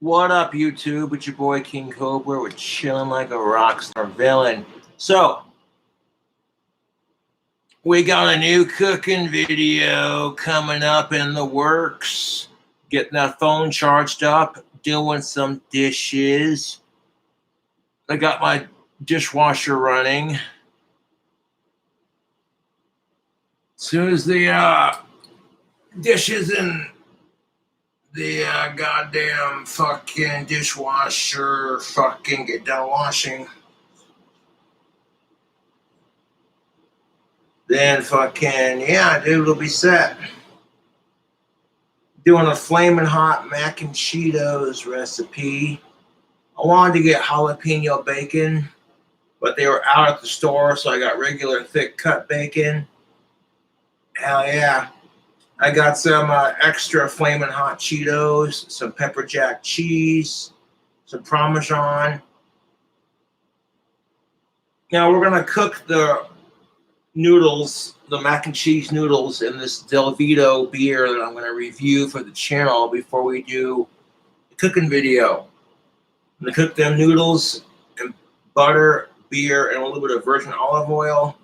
What up, YouTube? It's your boy King Cobra. We're chilling like a rock star villain. So, we got a new cooking video coming up in the works. Getting that phone charged up, doing some dishes. I got my dishwasher running. As soon as the dishes in the goddamn fucking dishwasher fucking get done washing, then fucking, yeah, dude, it'll be set. Doing a flaming hot mac and Cheetos recipe. I wanted to get jalapeno bacon, but they were out at the store, so I got regular thick cut bacon. Hell yeah. I got some extra flaming hot Cheetos, some pepper jack cheese, some Parmesan. Now we're going to cook the noodles, the mac and cheese noodles, in this Del Vito beer that I'm going to review for the channel before we do the cooking video. I'm going to cook them noodles in butter, beer, and a little bit of virgin olive oil.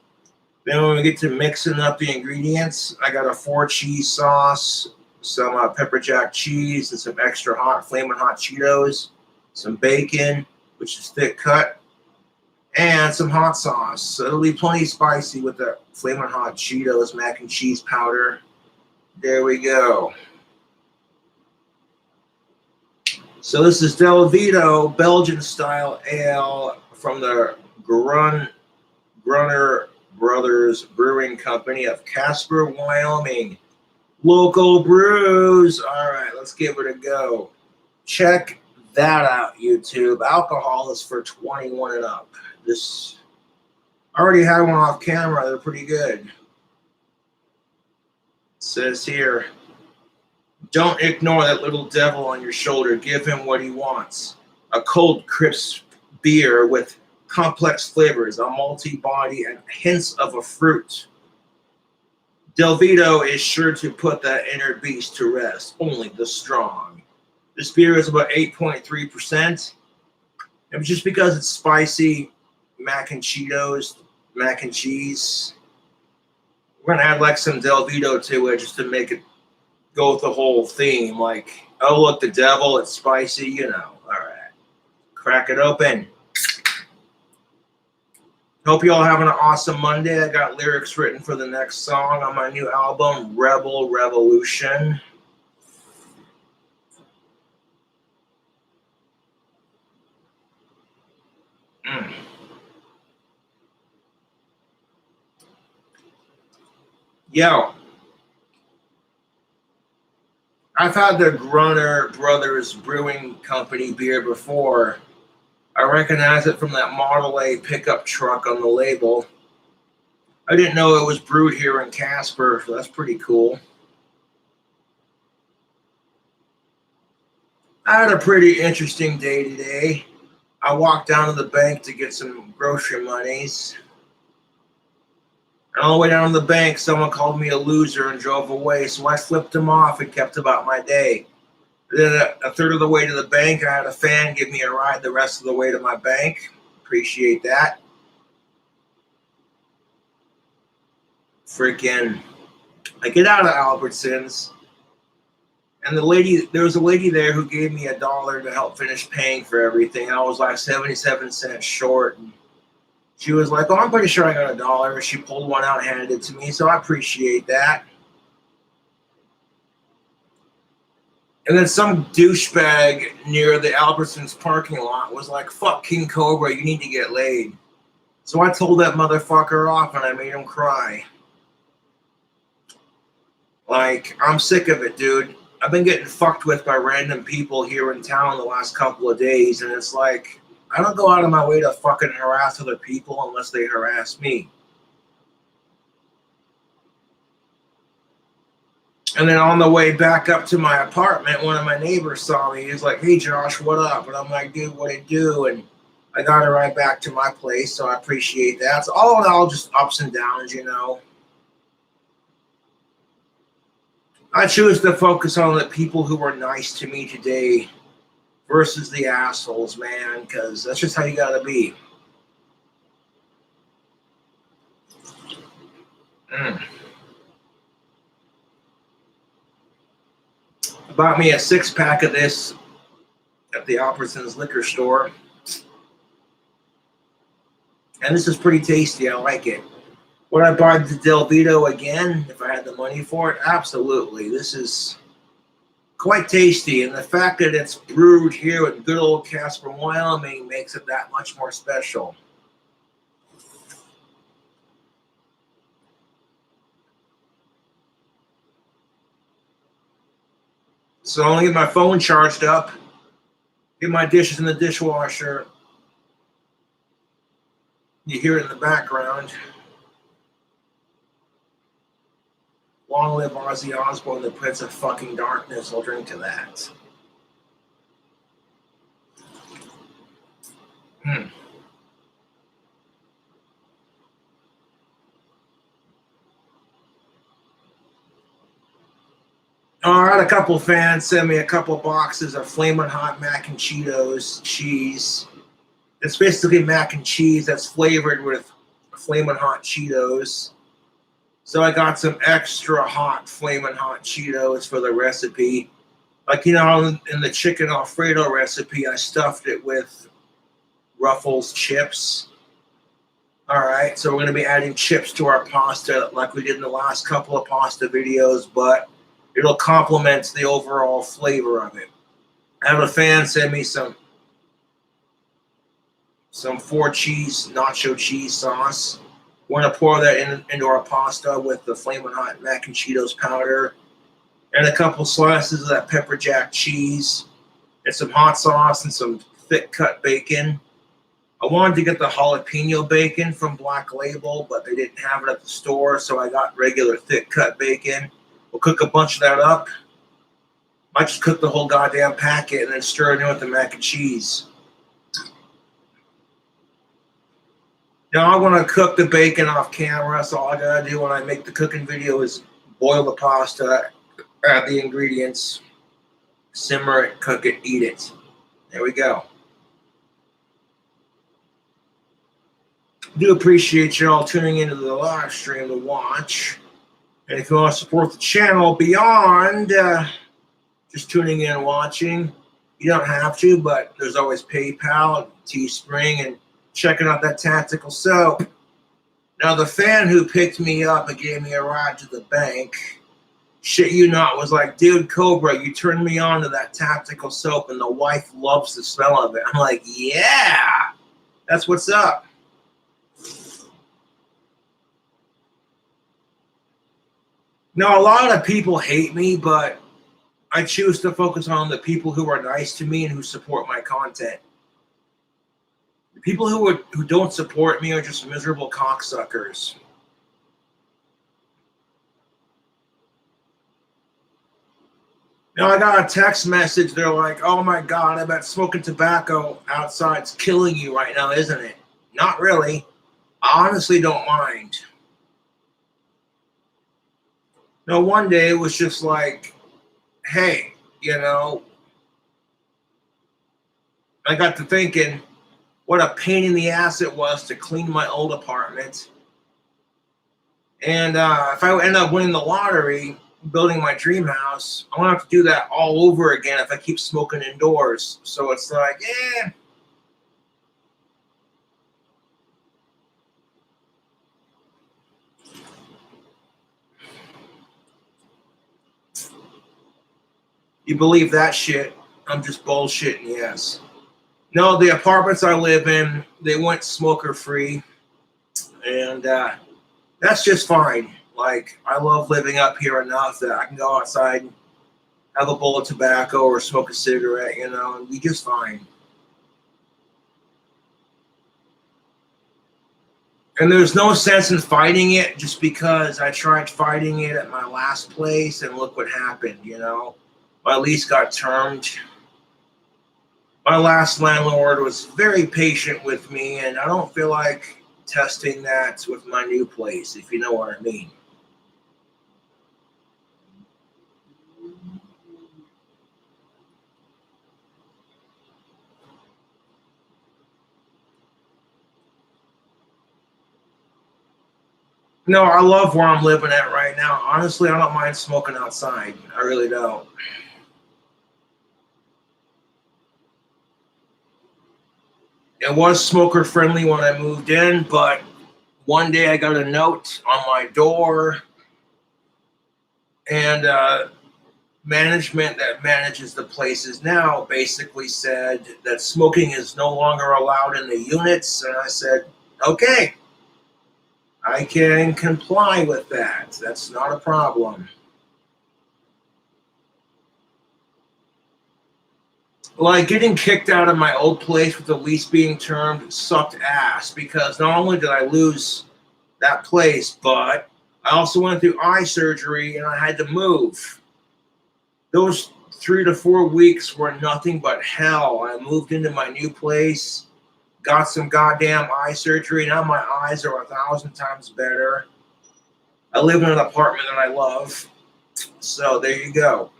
Then when we get to mixing up the ingredients, I got a 4-cheese sauce, some pepper jack cheese, and some extra hot, flaming hot Cheetos, some bacon, which is thick cut, and some hot sauce. So it'll be plenty spicy with the flaming hot Cheetos mac and cheese powder. There we go. So this is Del Vito Belgian style ale from the Grunner Brothers Brewing Company of Casper, Wyoming. Local brews. All right, let's give it a go. Check that out, YouTube. Alcohol is for 21 and up. This, I already had one off camera. They're pretty good. It says here, don't ignore that little devil on your shoulder. Give him what he wants. A cold, crisp beer with complex flavors, a malty body, and hints of a fruit. Del Vito is sure to put that inner beast to rest. Only the strong. This beer is about 8.3%. And just because it's spicy, mac and Cheetos, mac and cheese, we're going to add like some Del Vito to it just to make it go with the whole theme. Like, oh, look, the devil, it's spicy, you know. All right. Crack it open. Hope you all having an awesome Monday. I got lyrics written for the next song on my new album, Rebel Revolution. Yo, I've had the Grunner Brothers Brewing Company beer before. I recognize it from that Model A pickup truck on the label. I didn't know it was brewed here in Casper, so that's pretty cool. I had a pretty interesting day today. I walked down to the bank to get some grocery monies. And on the way down to the bank, someone called me a loser and drove away, so I flipped him off and kept about my day. Then a third of the way to the bank, I had a fan give me a ride the rest of the way to my bank. Appreciate that. Freaking, I get out of Albertsons, and there was a lady there who gave me $1 to help finish paying for everything. I was like 77 cents short. And she was like, oh, I'm pretty sure I got $1. She pulled one out and handed it to me, so I appreciate that. And then some douchebag near the Albertsons parking lot was like, fuck King Cobra, you need to get laid. So I told that motherfucker off and I made him cry. Like, I'm sick of it, dude. I've been getting fucked with by random people here in town the last couple of days, and it's like, I don't go out of my way to fucking harass other people unless they harass me. And then on the way back up to my apartment, one of my neighbors saw me. He's like, hey, Josh, what up? And I'm like, dude, what it do? And I got her right back to my place, so I appreciate that. So all in all, just ups and downs, you know. I choose to focus on the people who were nice to me today versus the assholes, man, because that's just how you gotta be. I bought me a 6-pack of this at the Albertsons liquor store. And this is pretty tasty. I like it. Would I buy the Del Vito again if I had the money for it? Absolutely. This is quite tasty. And the fact that it's brewed here with good old Casper, Wyoming makes it that much more special. So I'm going to get my phone charged up, get my dishes in the dishwasher. You hear it in the background. Long live Ozzy Osbourne, the Prince of fucking Darkness. I'll drink to that. All right, a couple fans sent me a couple boxes of Flamin' Hot Mac and Cheetos cheese. It's basically mac and cheese that's flavored with Flamin' Hot Cheetos. So I got some extra hot Flamin' Hot Cheetos for the recipe. Like, you know, in the chicken Alfredo recipe, I stuffed it with Ruffles chips. All right, so we're going to be adding chips to our pasta like we did in the last couple of pasta videos, but it'll complement the overall flavor of it. I have a fan send me some 4-cheese nacho cheese sauce. We're going to pour that into our pasta with the Flamin' Hot Mac and Cheetos powder and a couple slices of that pepper jack cheese and some hot sauce and some thick cut bacon. I wanted to get the jalapeno bacon from Black Label, but they didn't have it at the store, so I got regular thick cut bacon. We'll cook a bunch of that up. Might just cook the whole goddamn packet and then stir it in with the mac and cheese. Now I want to cook the bacon off camera, so all I gotta do when I make the cooking video is boil the pasta, add the ingredients, simmer it, cook it, eat it. There we go. I do appreciate you all tuning into the live stream to watch. And if you want to support the channel beyond just tuning in and watching, you don't have to, but there's always PayPal, Teespring, and checking out that tactical soap. Now, the fan who picked me up and gave me a ride to the bank, shit you not, was like, dude, Cobra, you turned me on to that tactical soap, and the wife loves the smell of it. I'm like, yeah, that's what's up. Now, a lot of people hate me, but I choose to focus on the people who are nice to me and who support my content. The people who don't support me are just miserable cocksuckers. Now, I got a text message. They're like, oh my God, I bet smoking tobacco outside's killing you right now, isn't it? Not really. I honestly don't mind. No, one day it was just like, hey, you know, I got to thinking what a pain in the ass it was to clean my old apartment. And if I end up winning the lottery, building my dream house, I won't have to do that all over again if I keep smoking indoors. So it's like, you believe that shit? I'm just bullshitting, yes. No, the apartments I live in, they went smoker free. And that's just fine. Like, I love living up here enough that I can go outside and have a bowl of tobacco or smoke a cigarette, you know, and be just fine. And there's no sense in fighting it just because I tried fighting it at my last place and look what happened, you know. My lease got termed. My last landlord was very patient with me, and I don't feel like testing that with my new place, if you know what I mean. No, I love where I'm living at right now. Honestly, I don't mind smoking outside. I really don't. It was smoker friendly when I moved in, but one day I got a note on my door, and management that manages the places now basically said that smoking is no longer allowed in the units. And I said, okay, I can comply with that. That's not a problem. Like getting kicked out of my old place with the lease being termed sucked ass because not only did I lose that place, but I also went through eye surgery and I had to move. Those 3 to 4 weeks were nothing but hell. I moved into my new place, got some goddamn eye surgery. Now my eyes are 1,000 times better. I live in an apartment that I love. So there you go.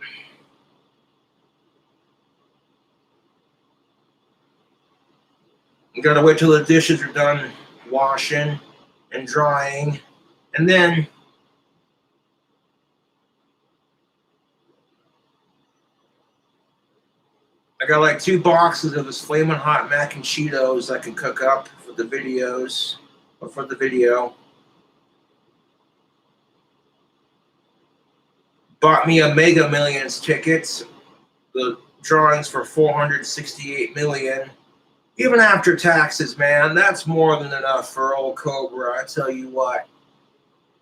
You gotta wait till the dishes are done washing and drying. And then I got like 2 boxes of this flaming hot mac and Cheetos I can cook up for the videos or for the video. Bought me a Mega Millions tickets. The drawings for 468 million. Even after taxes, man, that's more than enough for old Cobra. I tell you what.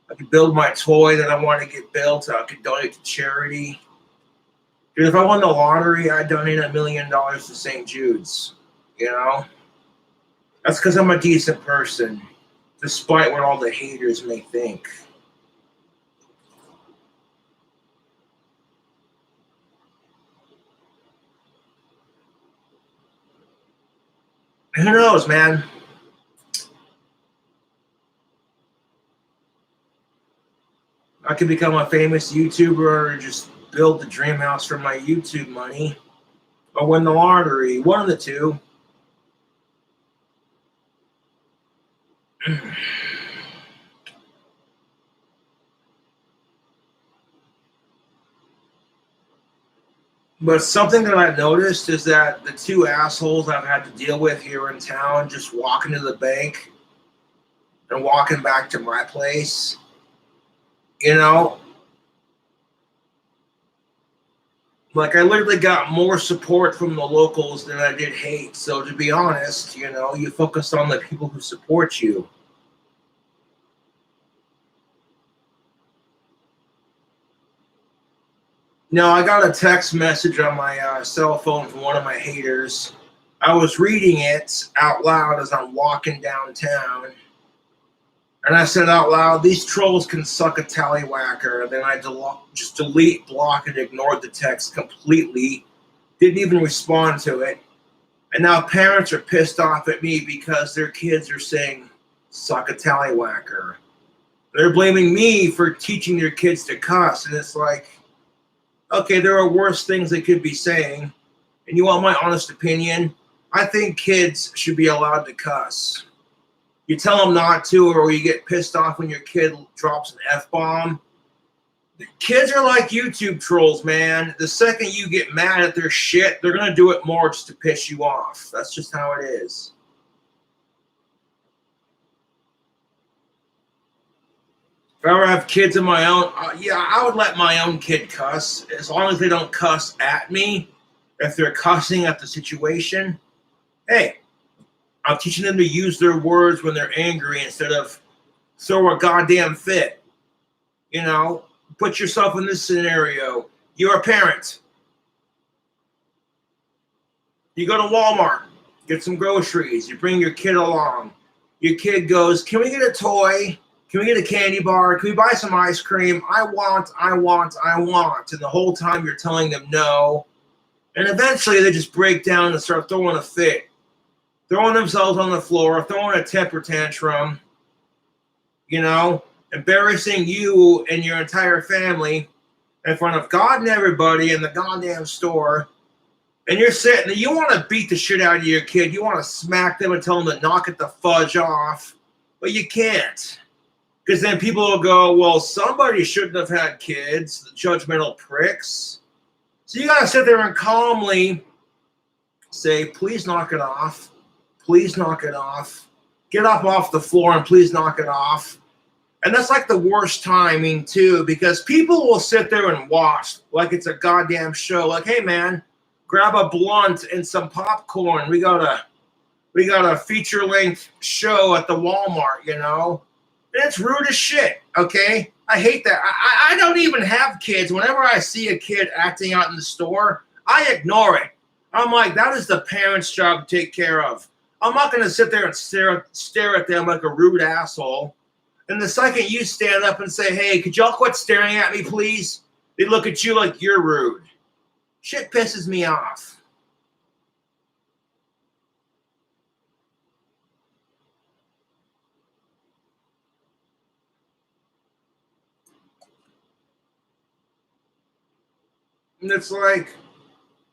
I could build my toy that I want to get built. I could donate to charity. Dude, if I won the lottery, I'd donate $1 million to St. Jude's. You know? That's because I'm a decent person, despite what all the haters may think. Who knows, man? I could become a famous YouTuber or just build the dream house from my YouTube money or win the lottery. One of the two. But something that I've noticed is that the 2 assholes I've had to deal with here in town just walking to the bank and walking back to my place, you know, like I literally got more support from the locals than I did hate. So to be honest, you know, you focus on the people who support you. No, I got a text message on my cell phone from one of my haters. I was reading it out loud as I'm walking downtown. And I said out loud, these trolls can suck a tallywhacker. And then I just delete, block, and ignored the text completely. Didn't even respond to it. And now parents are pissed off at me because their kids are saying, suck a tallywhacker. They're blaming me for teaching their kids to cuss. And it's like, okay, there are worse things they could be saying. And you want my honest opinion? I think kids should be allowed to cuss. You tell them not to, or you get pissed off when your kid drops an F-bomb. Kids are like YouTube trolls, man. The second you get mad at their shit, they're going to do it more just to piss you off. That's just how it is. If I ever have kids of my own, yeah, I would let my own kid cuss, as long as they don't cuss at me. If they're cussing at the situation, hey, I'm teaching them to use their words when they're angry instead of throw a goddamn fit. You know, put yourself in this scenario. You're a parent. You go to Walmart, get some groceries. You bring your kid along. Your kid goes, can we get a toy? Can we get a candy bar? Can we buy some ice cream? I want. And the whole time you're telling them no. And eventually they just break down and start throwing a fit. Throwing themselves on the floor, throwing a temper tantrum, you know, embarrassing you and your entire family in front of God and everybody in the goddamn store. And you're sitting there, you want to beat the shit out of your kid. You want to smack them and tell them to knock it the fudge off, but you can't. Because then people will go, well, somebody shouldn't have had kids, the judgmental pricks. So you got to sit there and calmly say, please knock it off. Please knock it off. Get up off the floor and please knock it off. And that's like the worst timing too, because people will sit there and watch like it's a goddamn show. Like, hey man, grab a blunt and some popcorn. We got a feature-length show at the Walmart, you know? And it's rude as shit, okay? I hate that. I don't even have kids. Whenever I see a kid acting out in the store, I ignore it. I'm like, that is the parent's job to take care of. I'm not going to sit there and stare at them like a rude asshole. And the second you stand up and say, hey, could y'all quit staring at me, please? They look at you like you're rude. Shit pisses me off. And it's like,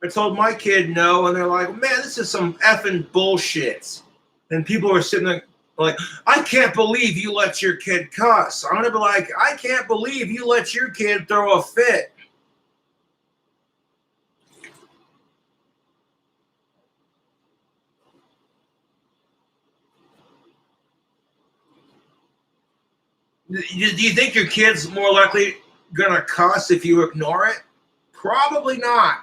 I told my kid no, and they're like, man, this is some effing bullshit. And people are sitting there like, I can't believe you let your kid cuss. I'm going to be like, I can't believe you let your kid throw a fit. Do you think your kid's more likely going to cuss if you ignore it? Probably not.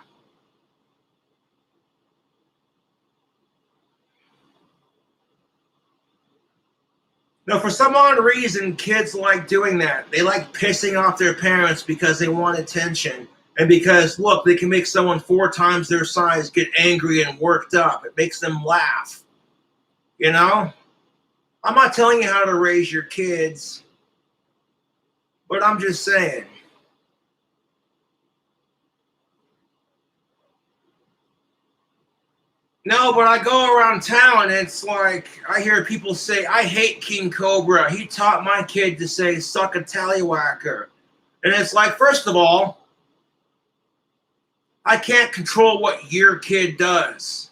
Now, for some odd reason, kids like doing that. They like pissing off their parents because they want attention. And because, look, they can make someone 4 times their size get angry and worked up. It makes them laugh. You know? I'm not telling you how to raise your kids, but I'm just saying. No, but I go around town and it's like I hear people say, I hate King Cobra. He taught my kid to say suck a tallywhacker. And it's like, first of all, I can't control what your kid does.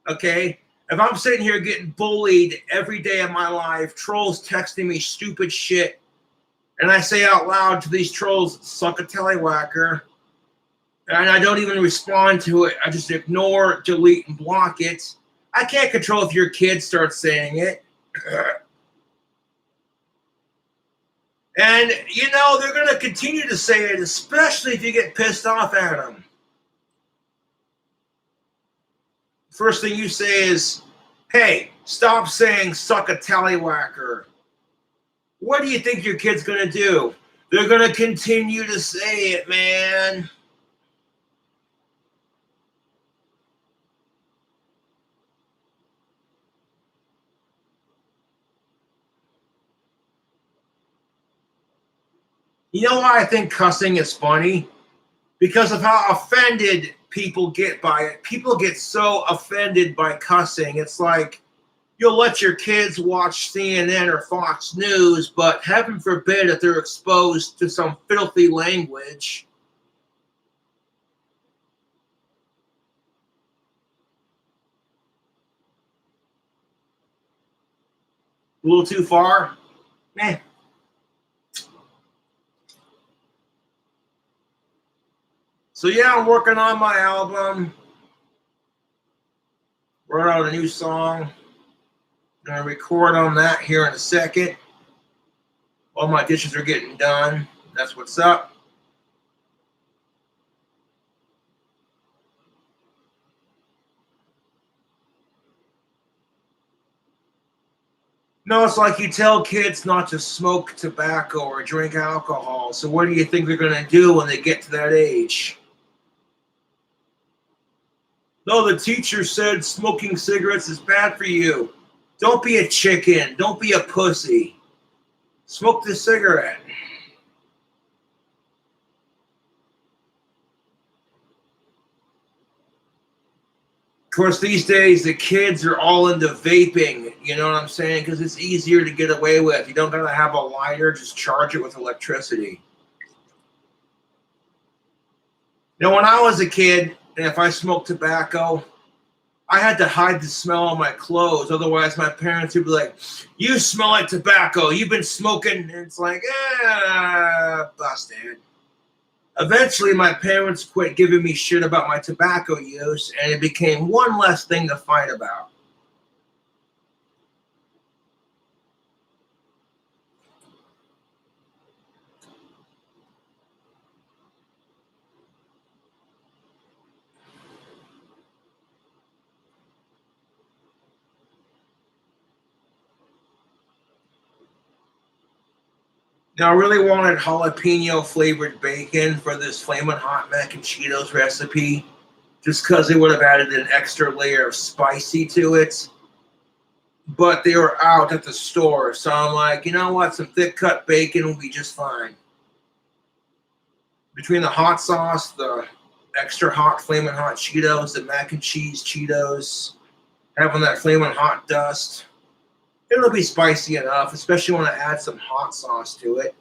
Okay? If I'm sitting here getting bullied every day of my life, trolls texting me stupid shit, and I say out loud to these trolls, suck a tallywhacker, and I don't even respond to it. I just ignore, delete, and block it. I can't control if your kid starts saying it. And, you know, they're going to continue to say it, especially if you get pissed off at them. First thing you say is, hey, stop saying suck a tallywhacker. What do you think your kid's going to do? They're going to continue to say it, man. You know why I think cussing is funny? Because of how offended people get by it. People get so offended by cussing. It's like you'll let your kids watch CNN or Fox News, but heaven forbid if they're exposed to some filthy language. A little too far? Eh. So yeah, I'm working on my album. Wrote out a new song. Gonna record on that here in a second. All my dishes are getting done. That's what's up. No, it's like you tell kids not to smoke tobacco or drink alcohol. So what do you think they're gonna do when they get to that age? No, the teacher said smoking cigarettes is bad for you. Don't be a chicken. Don't be a pussy. Smoke the cigarette. Of course, these days the kids are all into vaping. You know what I'm saying? Because it's easier to get away with. You don't gotta have a lighter. Just charge it with electricity. Now, when I was a kid, and if I smoked tobacco, I had to hide the smell of my clothes. Otherwise, my parents would be like, "You smell like tobacco. You've been smoking." And it's like, busted. Eventually, my parents quit giving me shit about my tobacco use, and it became one less thing to fight about. Now, I really wanted jalapeno flavored bacon for this Flamin' Hot Mac and Cheetos recipe, just because it would have added an extra layer of spicy to it. But they were out at the store, so I'm like, you know what? Some thick cut bacon will be just fine. Between the hot sauce, the extra hot Flamin' Hot Cheetos, the mac and cheese Cheetos, having that Flamin' Hot dust, it'll be spicy enough, especially when I add some hot sauce to it.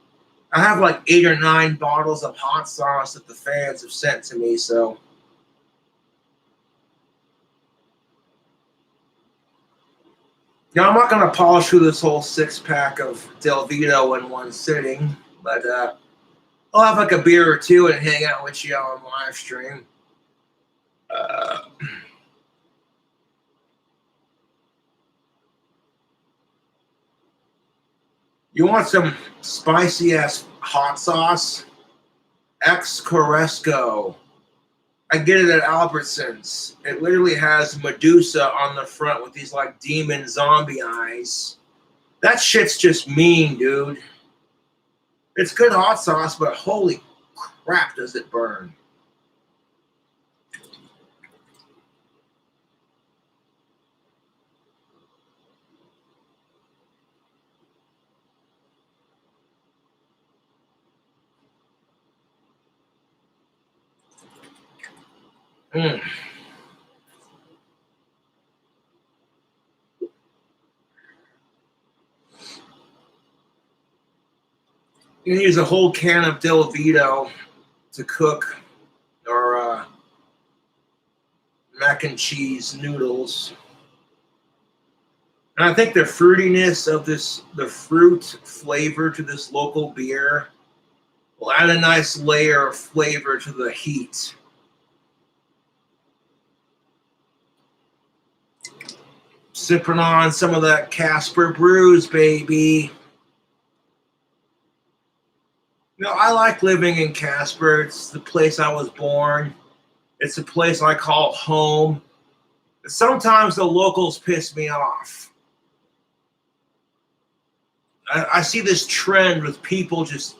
I have like 8 or 9 bottles of hot sauce that the fans have sent to me, so. Yeah, I'm not going to polish through this whole 6-pack of Del Vito in one sitting, but I'll have like a beer or two and hang out with you on live stream. You want some spicy ass hot sauce? Ex Coresco. I get it at Albertsons. It literally has Medusa on the front with these like demon zombie eyes. That shit's just mean, dude. It's good hot sauce, but holy crap, does it burn. Mm. You can use a whole can of Del Vito to cook or mac and cheese noodles. And I think the fruitiness of this, the fruit flavor to this local beer will add a nice layer of flavor to the heat. Sipping on some of that Casper brews, baby. You know, I like living in Casper. It's the place I was born. It's a place I call home. But sometimes the locals piss me off. I see this trend with people just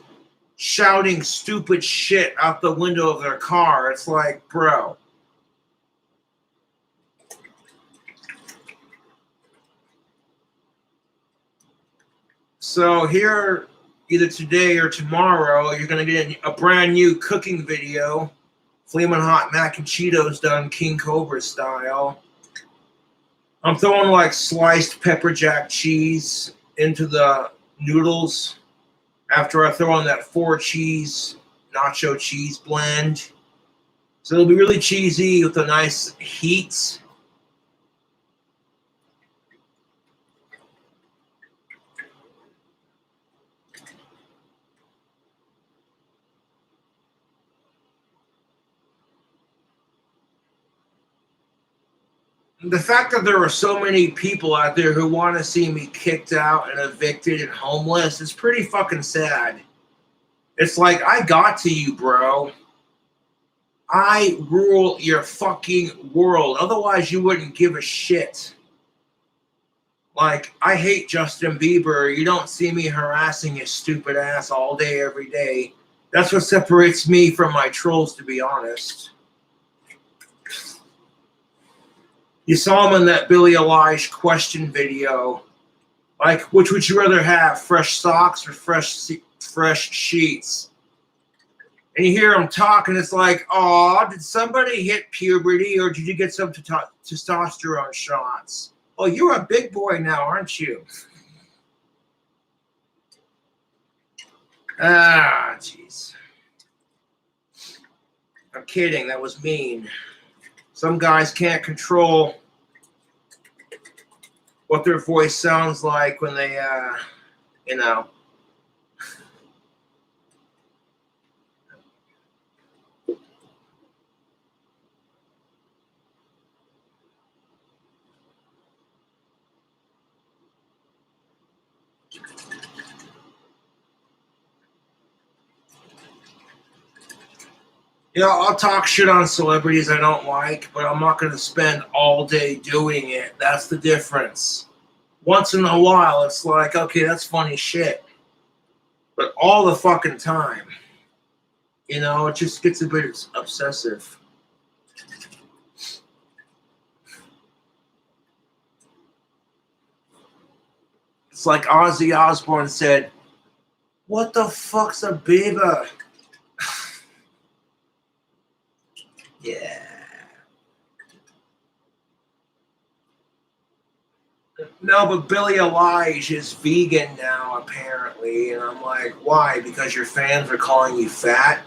shouting stupid shit out the window of their car. It's like, bro. So here, either today or tomorrow, you're going to get a brand new cooking video. Flamin' Hot Mac and Cheetos done King Cobra style. I'm throwing like sliced pepper jack cheese into the noodles after I throw on that 4-cheese nacho cheese blend. So it'll be really cheesy with a nice heat. The fact that there are so many people out there who want to see me kicked out and evicted and homeless is pretty fucking sad. It's like, I got to you, bro. I rule your fucking world. Otherwise, you wouldn't give a shit. Like, I hate Justin Bieber. You don't see me harassing his stupid ass all day, every day. That's what separates me from my trolls, to be honest. You saw him in that Billie Eilish question video. Like, which would you rather have, fresh socks or fresh sheets? And you hear him talk, and it's like, oh, did somebody hit puberty, or did you get some testosterone shots? Oh, you're a big boy now, aren't you? Ah, jeez. I'm kidding. That was mean. Some guys can't control what their voice sounds like when they, you know. You know, I'll talk shit on celebrities I don't like, but I'm not going to spend all day doing it. That's the difference. Once in a while, it's like, okay, that's funny shit. But all the fucking time, you know, it just gets a bit obsessive. It's like Ozzy Osbourne said, what the fuck's a beaver? Yeah. No, but Billie Eilish is vegan now, apparently. And I'm like, why? Because your fans are calling you fat?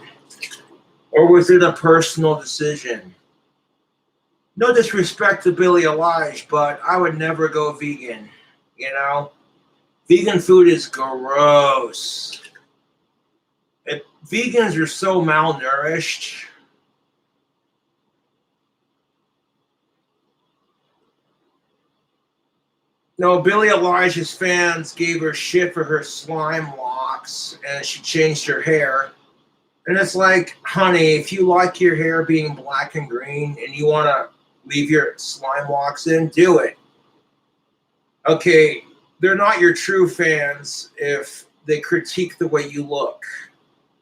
Or was it a personal decision? No disrespect to Billie Eilish, but I would never go vegan. You know? Vegan food is gross. Vegans are so malnourished. No, Billie Eilish's fans gave her shit for her slime locks, and she changed her hair. And it's like, honey, if you like your hair being black and green and you want to leave your slime locks in, do it. Okay, they're not your true fans if they critique the way you look.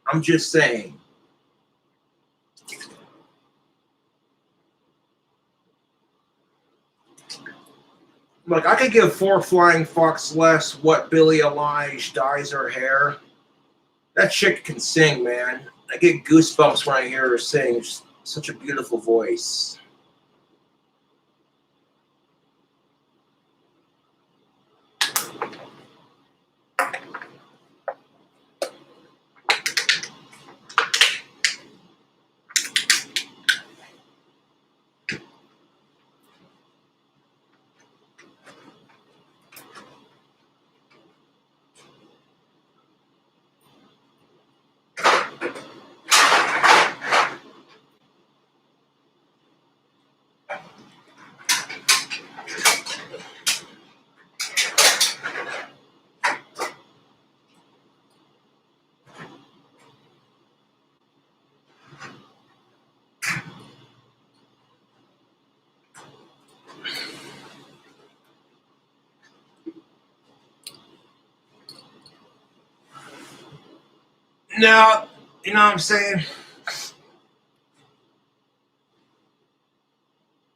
I'm just saying. Like, I could give four flying fucks less what Billie Eilish dyes her hair. That chick can sing, man. I get goosebumps when I hear her sing. She's such a beautiful voice. Now, you know what I'm saying?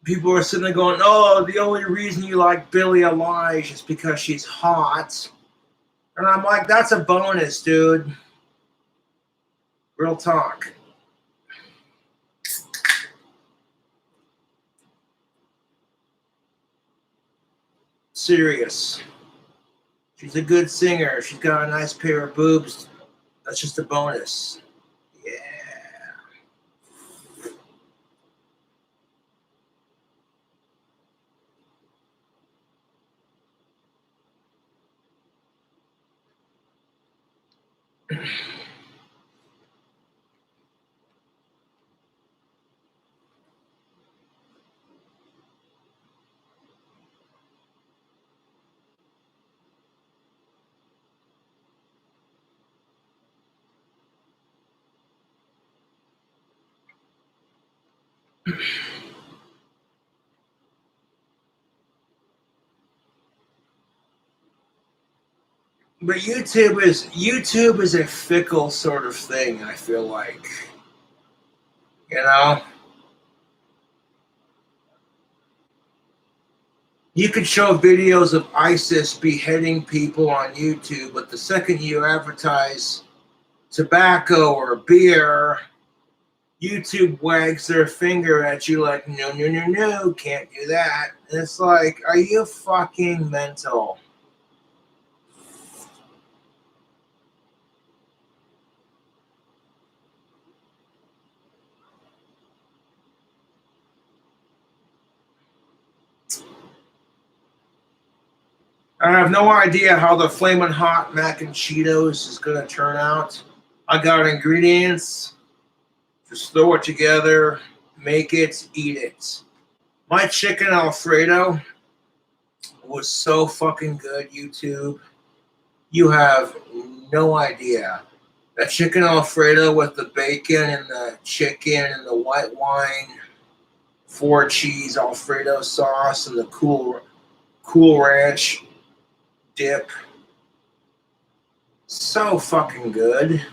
People are sitting there going, oh, the only reason you like Billie Eilish is because she's hot. And I'm like, that's a bonus, dude. Real talk. Serious. She's a good singer. She's got a nice pair of boobs. That's just a bonus. Yeah. But YouTube is a fickle sort of thing, I feel like. You know? You could show videos of ISIS beheading people on YouTube, but the second you advertise tobacco or beer, YouTube wags their finger at you like, no, no, no, no, can't do that. And it's like, are you fucking mental? I have no idea how the Flamin' Hot Mac and Cheetos is going to turn out. I got ingredients. Just throw it together, make it, eat it. My chicken Alfredo was so fucking good, YouTube. You have no idea. That chicken Alfredo with the bacon and the chicken and the white wine, 4 cheese Alfredo sauce and the cool ranch dip. So fucking good.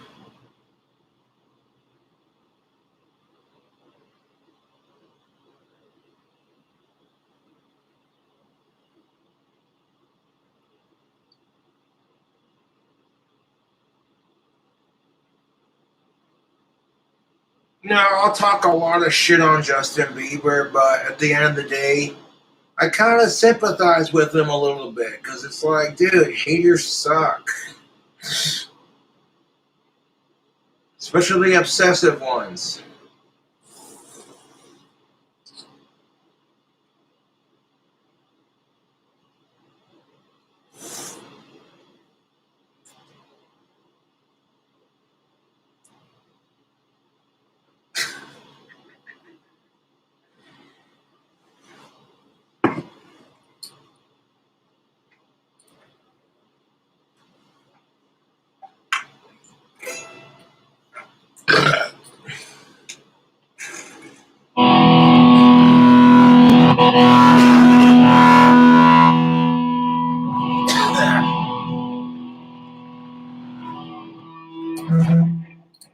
Now, I'll talk a lot of shit on Justin Bieber, but at the end of the day, I kind of sympathize with him a little bit because it's like, dude, haters suck. Especially the obsessive ones.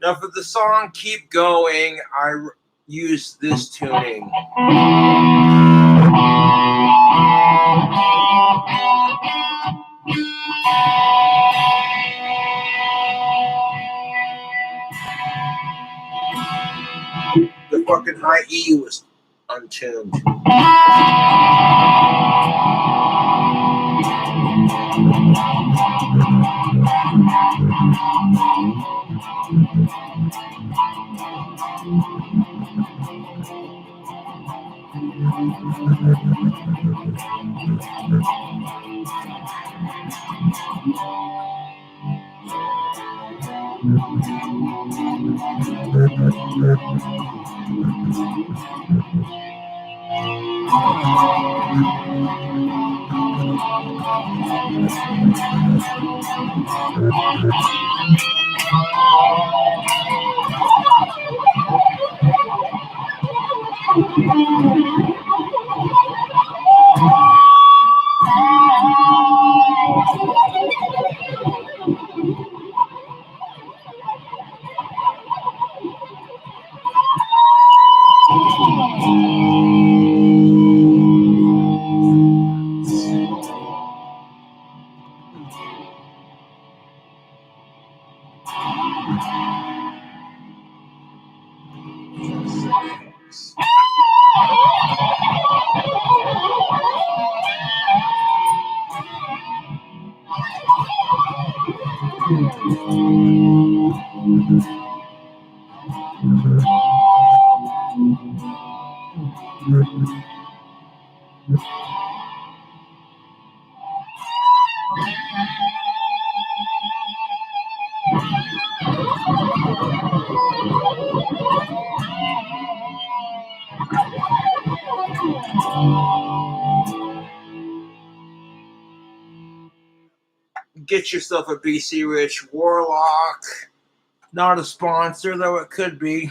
Now, for the song Keep Going, I use this tuning. The fucking high E was untuned. Get yourself a BC Rich Warlock. Not a sponsor, though it could be.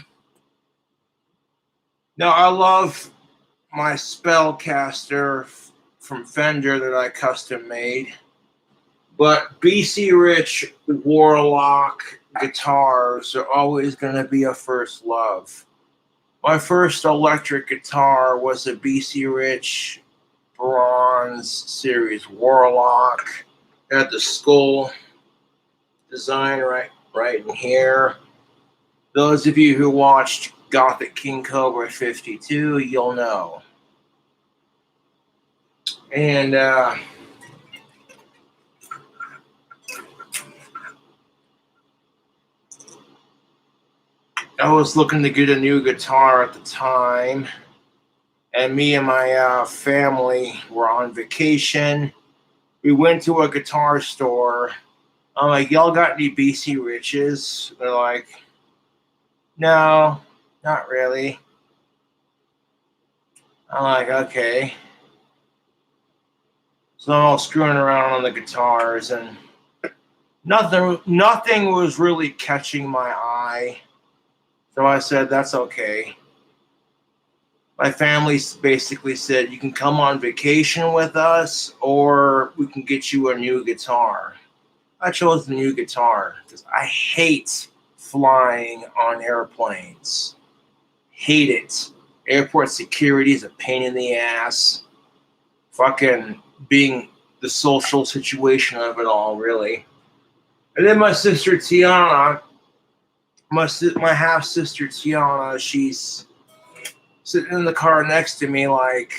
Now, I love my spellcaster from Fender that I custom made. But BC Rich Warlock guitars are always going to be a first love. My first electric guitar was a BC Rich Bronze Series Warlock. It had the skull design right in here. Those of you who watched Gothic King Cobra 52, you'll know. And I was looking to get a new guitar at the time, and me and my family were on vacation. We went to a guitar store. I'm like, y'all got any BC Riches? They're like, no, not really. I'm like, okay. So I'm all screwing around on the guitars, and nothing was really catching my eye. So I said, that's okay. My family basically said, you can come on vacation with us, or we can get you a new guitar. I chose the new guitar because I hate flying on airplanes. Hate it. Airport security is a pain in the ass. Fucking being the social situation of it all, really. And then my sister Tiana, my half sister Tiana, she's sitting in the car next to me like,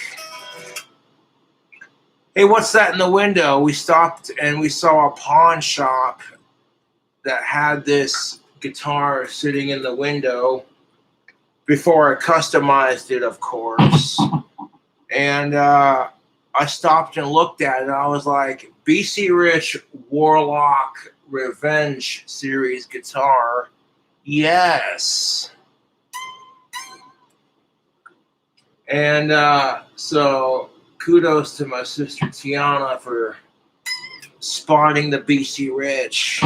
hey, what's that in the window? We stopped and we saw a pawn shop that had this guitar sitting in the window before I customized it, of course. And I stopped and looked at it, and I was like, BC Rich Warlock Revenge Series guitar. Yes. And so kudos to my sister Tiana for spotting the BC Rich.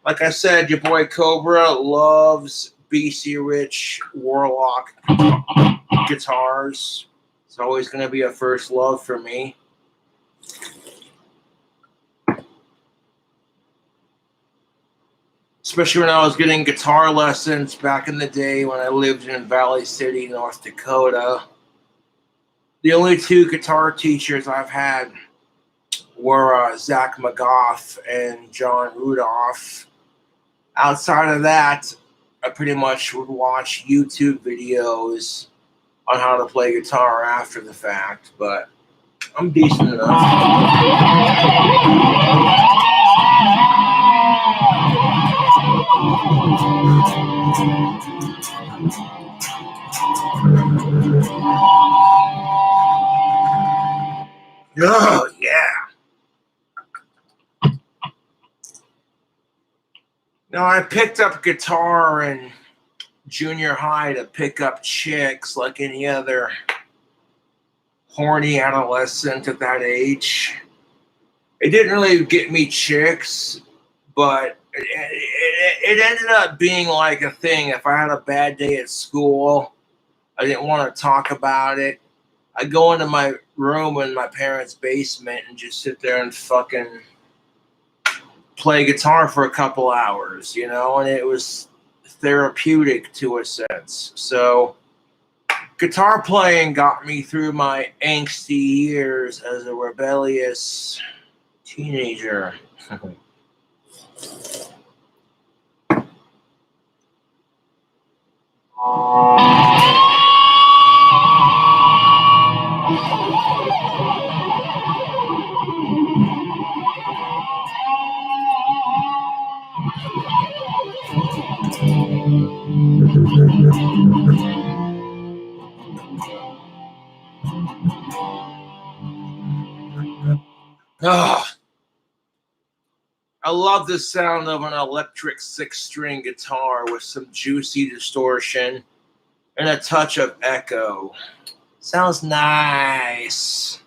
Like I said, your boy Cobra loves BC Rich Warlock guitars. It's always going to be a first love for me. Especially when I was getting guitar lessons back in the day when I lived in Valley City, North Dakota. The only two guitar teachers I've had were Zach McGough and John Rudolph. Outside of that, I pretty much would watch YouTube videos on how to play guitar after the fact, but I'm decent enough. Oh, yeah. Now, I picked up guitar in junior high to pick up chicks like any other horny adolescent at that age. It didn't really get me chicks, but it ended up being like a thing. If I had a bad day at school, I didn't want to talk about it. I'd go into my room in my parents' basement and just sit there and fucking play guitar for a couple hours, you know, and it was therapeutic to a sense. So guitar playing got me through my angsty years as a rebellious teenager. Oh, I love the sound of an electric 6-string guitar with some juicy distortion and a touch of echo. Sounds nice.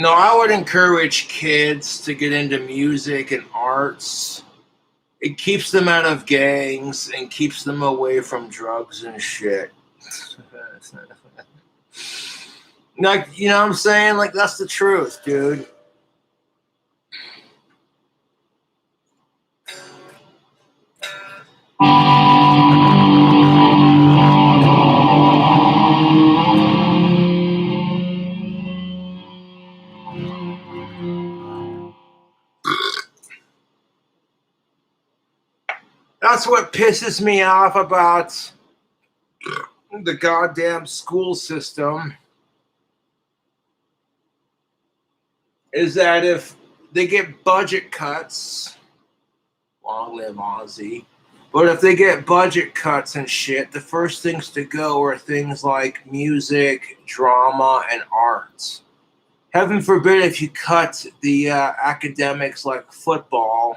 No, I would encourage kids to get into music and arts. It keeps them out of gangs and keeps them away from drugs and shit. Like, you know what I'm saying? Like, that's the truth, dude. That's what pisses me off about the goddamn school system, is that if they get budget cuts, long live Ozzy, But if they get budget cuts and shit, the first things to go are things like music, drama, and arts. Heaven forbid if you cut the academics like football.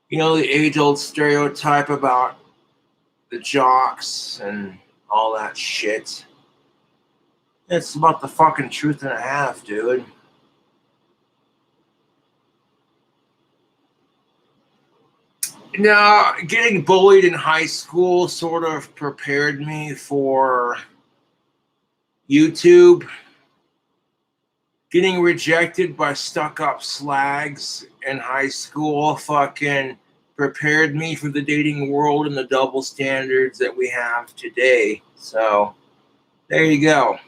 You know, the age-old stereotype about the jocks and all that shit. It's about the fucking truth and a half, dude. Now, getting bullied in high school sort of prepared me for YouTube. Getting rejected by stuck-up slags in high school fucking prepared me for the dating world and the double standards that we have today. So, there you go.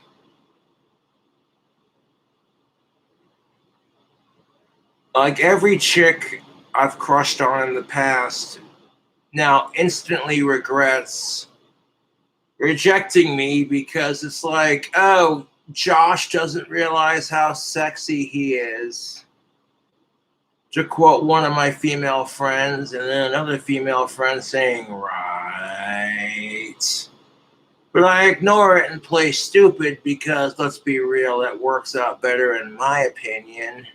Like every chick I've crushed on in the past now instantly regrets rejecting me because it's like, oh, Josh doesn't realize how sexy he is. To quote one of my female friends, and then another female friend saying, right. But I ignore it and play stupid because, let's be real, that works out better in my opinion.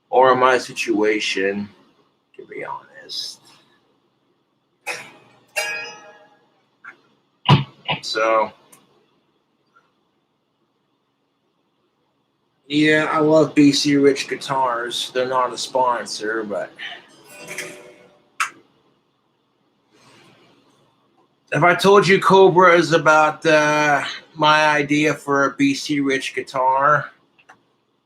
Or in my situation, to be honest. So, yeah, I love BC Rich Guitars. They're not a sponsor, but if I told you Cobra is about my idea for a BC Rich guitar,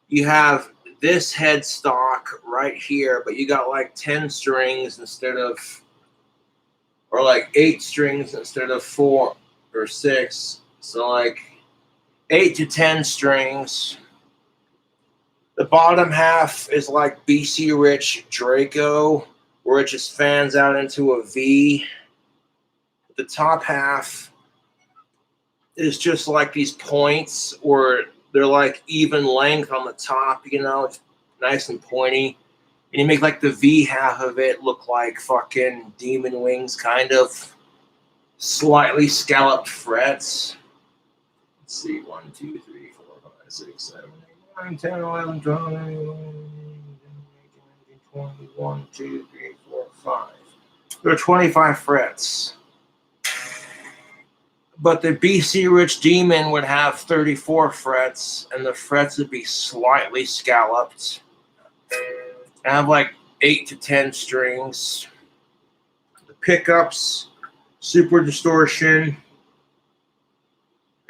you have this headstock right here, but you got like 10 strings instead of, or like 8 strings instead of 4 or 6. So like 8 to 10 strings. The bottom half is like BC Rich Draco, where it just fans out into a V. The top half is just like these points, or they're like even length on the top, you know, it's nice and pointy. And you make like the V half of it look like fucking demon wings, kind of slightly scalloped frets. Let's see, 1, 2, 3, 4, 5, 6, 7, 8, 9, 10, 11, 12, 21, 2, 3, 4, 5. There are 25 frets. But the BC Rich Demon would have 34 frets, and the frets would be slightly scalloped. I have like 8 to 10 strings. The pickups, super distortion,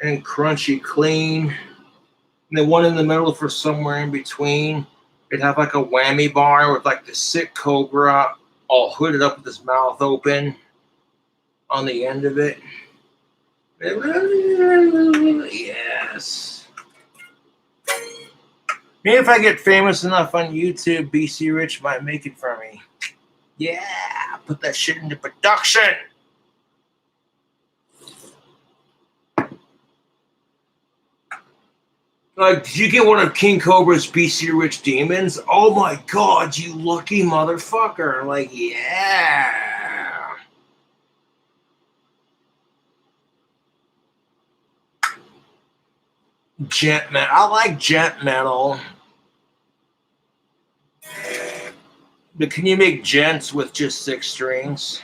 and crunchy clean. And the one in the middle for somewhere in between. It'd have like a whammy bar with like the sick Cobra all hooded up with his mouth open on the end of it. Yes. Maybe if I get famous enough on YouTube, BC Rich might make it for me. Yeah, put that shit into production. Like, did you get one of King Cobra's BC Rich Demons? Oh my god, you lucky motherfucker. Like, yeah. Gent metal. I like gent metal. But can you make gents with just 6 strings?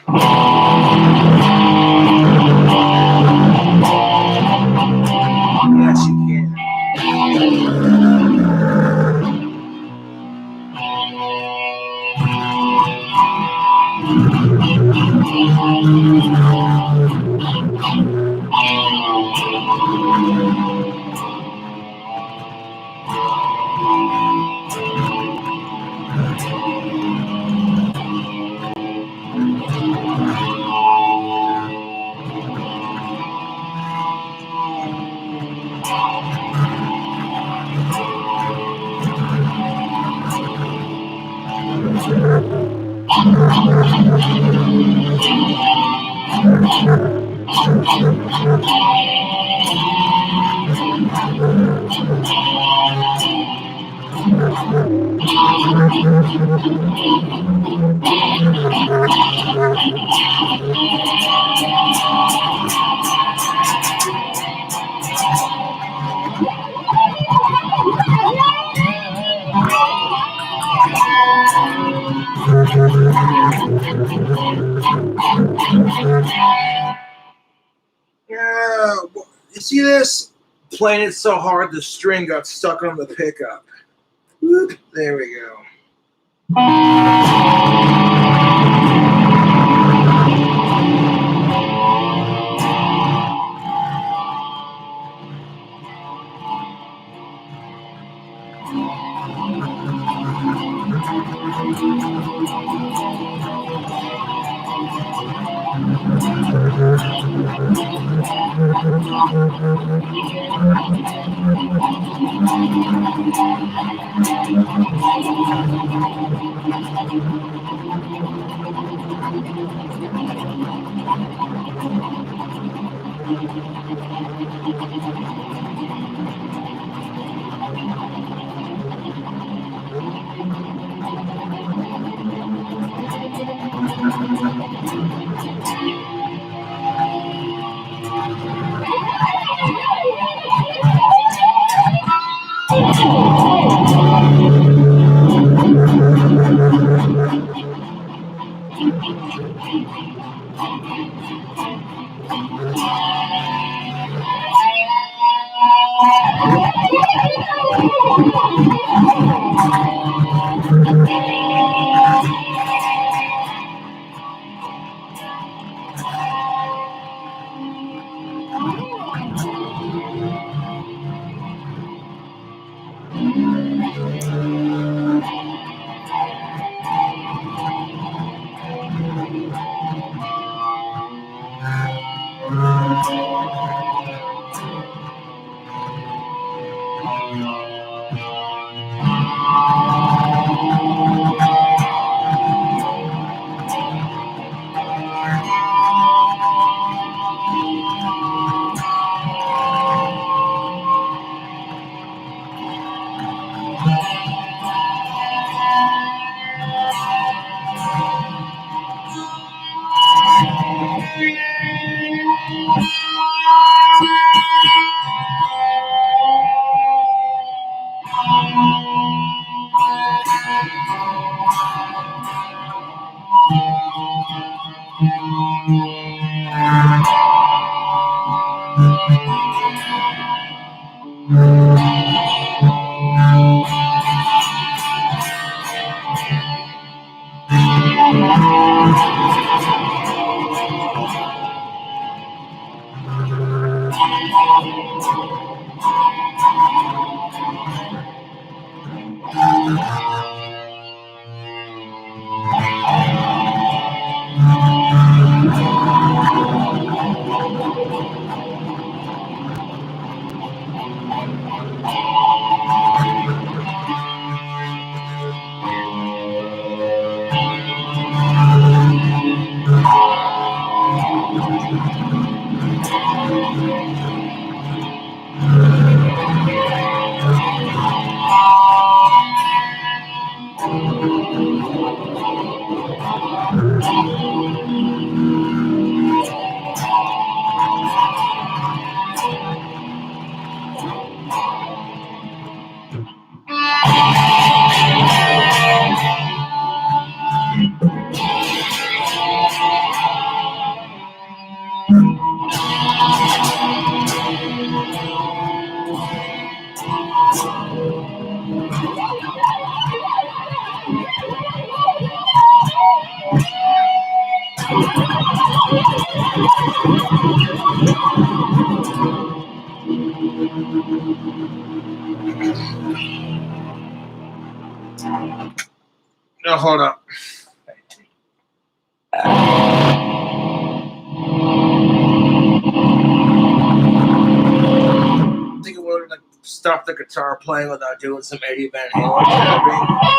Yes, you can. Yeah, you see this? Playing it so hard the string got stuck on the pickup. Whoop, there we go. No, hold up. I think it would like stop the guitar playing without doing some Eddie Van Halen tapping.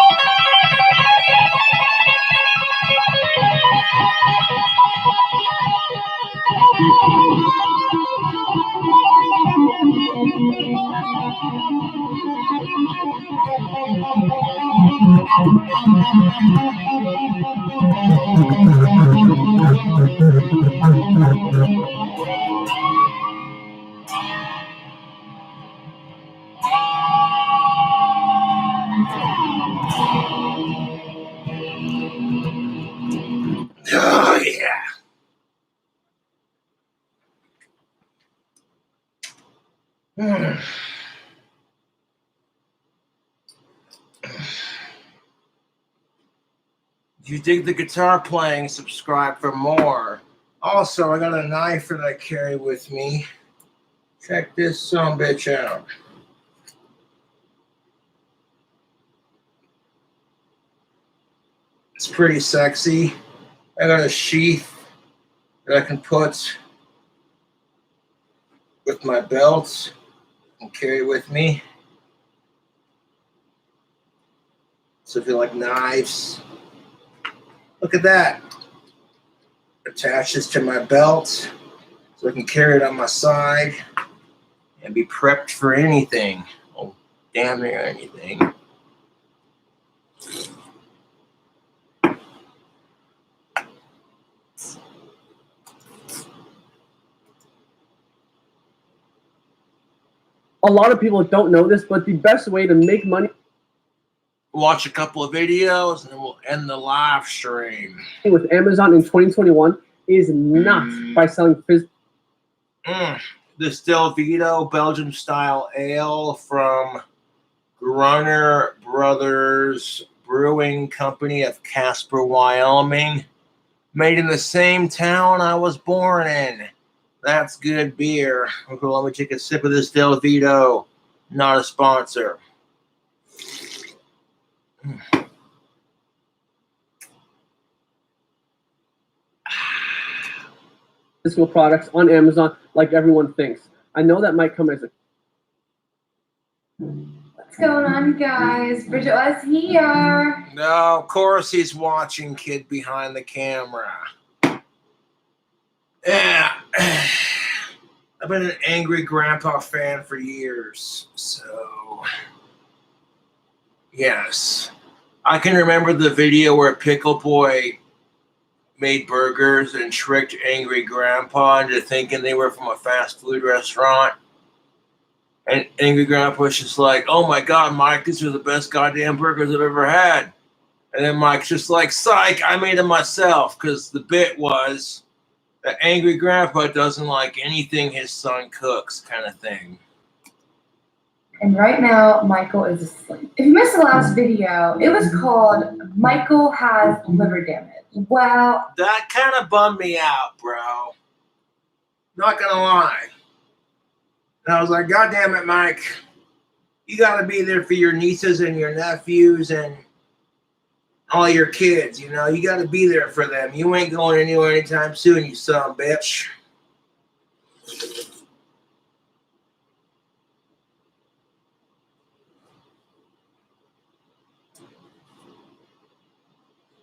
Oh, yeah. If you dig the guitar playing, subscribe for more. Also, I got a knife that I carry with me. Check this sumbitch out. It's pretty sexy. I got a sheath that I can put with my belt and carry with me. So if you like knives, look at that. Attaches to my belt so I can carry it on my side and be prepped for anything. Oh, damn near anything. A lot of people don't know this, but the best way to make money, watch a couple of videos, and then we'll end the live stream with Amazon in 2021 is not by selling physical. This Del Vito Belgium style ale from Grunner Brothers Brewing Company of Casper, Wyoming, made in the same town I was born in. That's good beer. Okay, let me take a sip of this Del Vito. Not a sponsor. Physical products on Amazon like everyone thinks. I know that might come as a... What's going on, guys? Bridget was here. No, of course he's watching, kid behind the camera. Yeah. I've been an angry grandpa fan for years, so yes. I can remember the video where Pickle Boy made burgers and tricked angry grandpa into thinking they were from a fast food restaurant. And angry grandpa was just like, oh my God, Mike, these are the best goddamn burgers I've ever had. And then Mike's just like, psych, I made them myself, because the bit was that angry grandpa doesn't like anything his son cooks, kind of thing. And right now, Michael is asleep. If you missed the last video, it was called Michael Has Liver Damage. Well, that kind of bummed me out, bro. Not gonna lie. And I was like, God damn it, Mike. You gotta be there for your nieces and your nephews and all your kids, you know? You gotta be there for them. You ain't going anywhere anytime soon, you son of a bitch.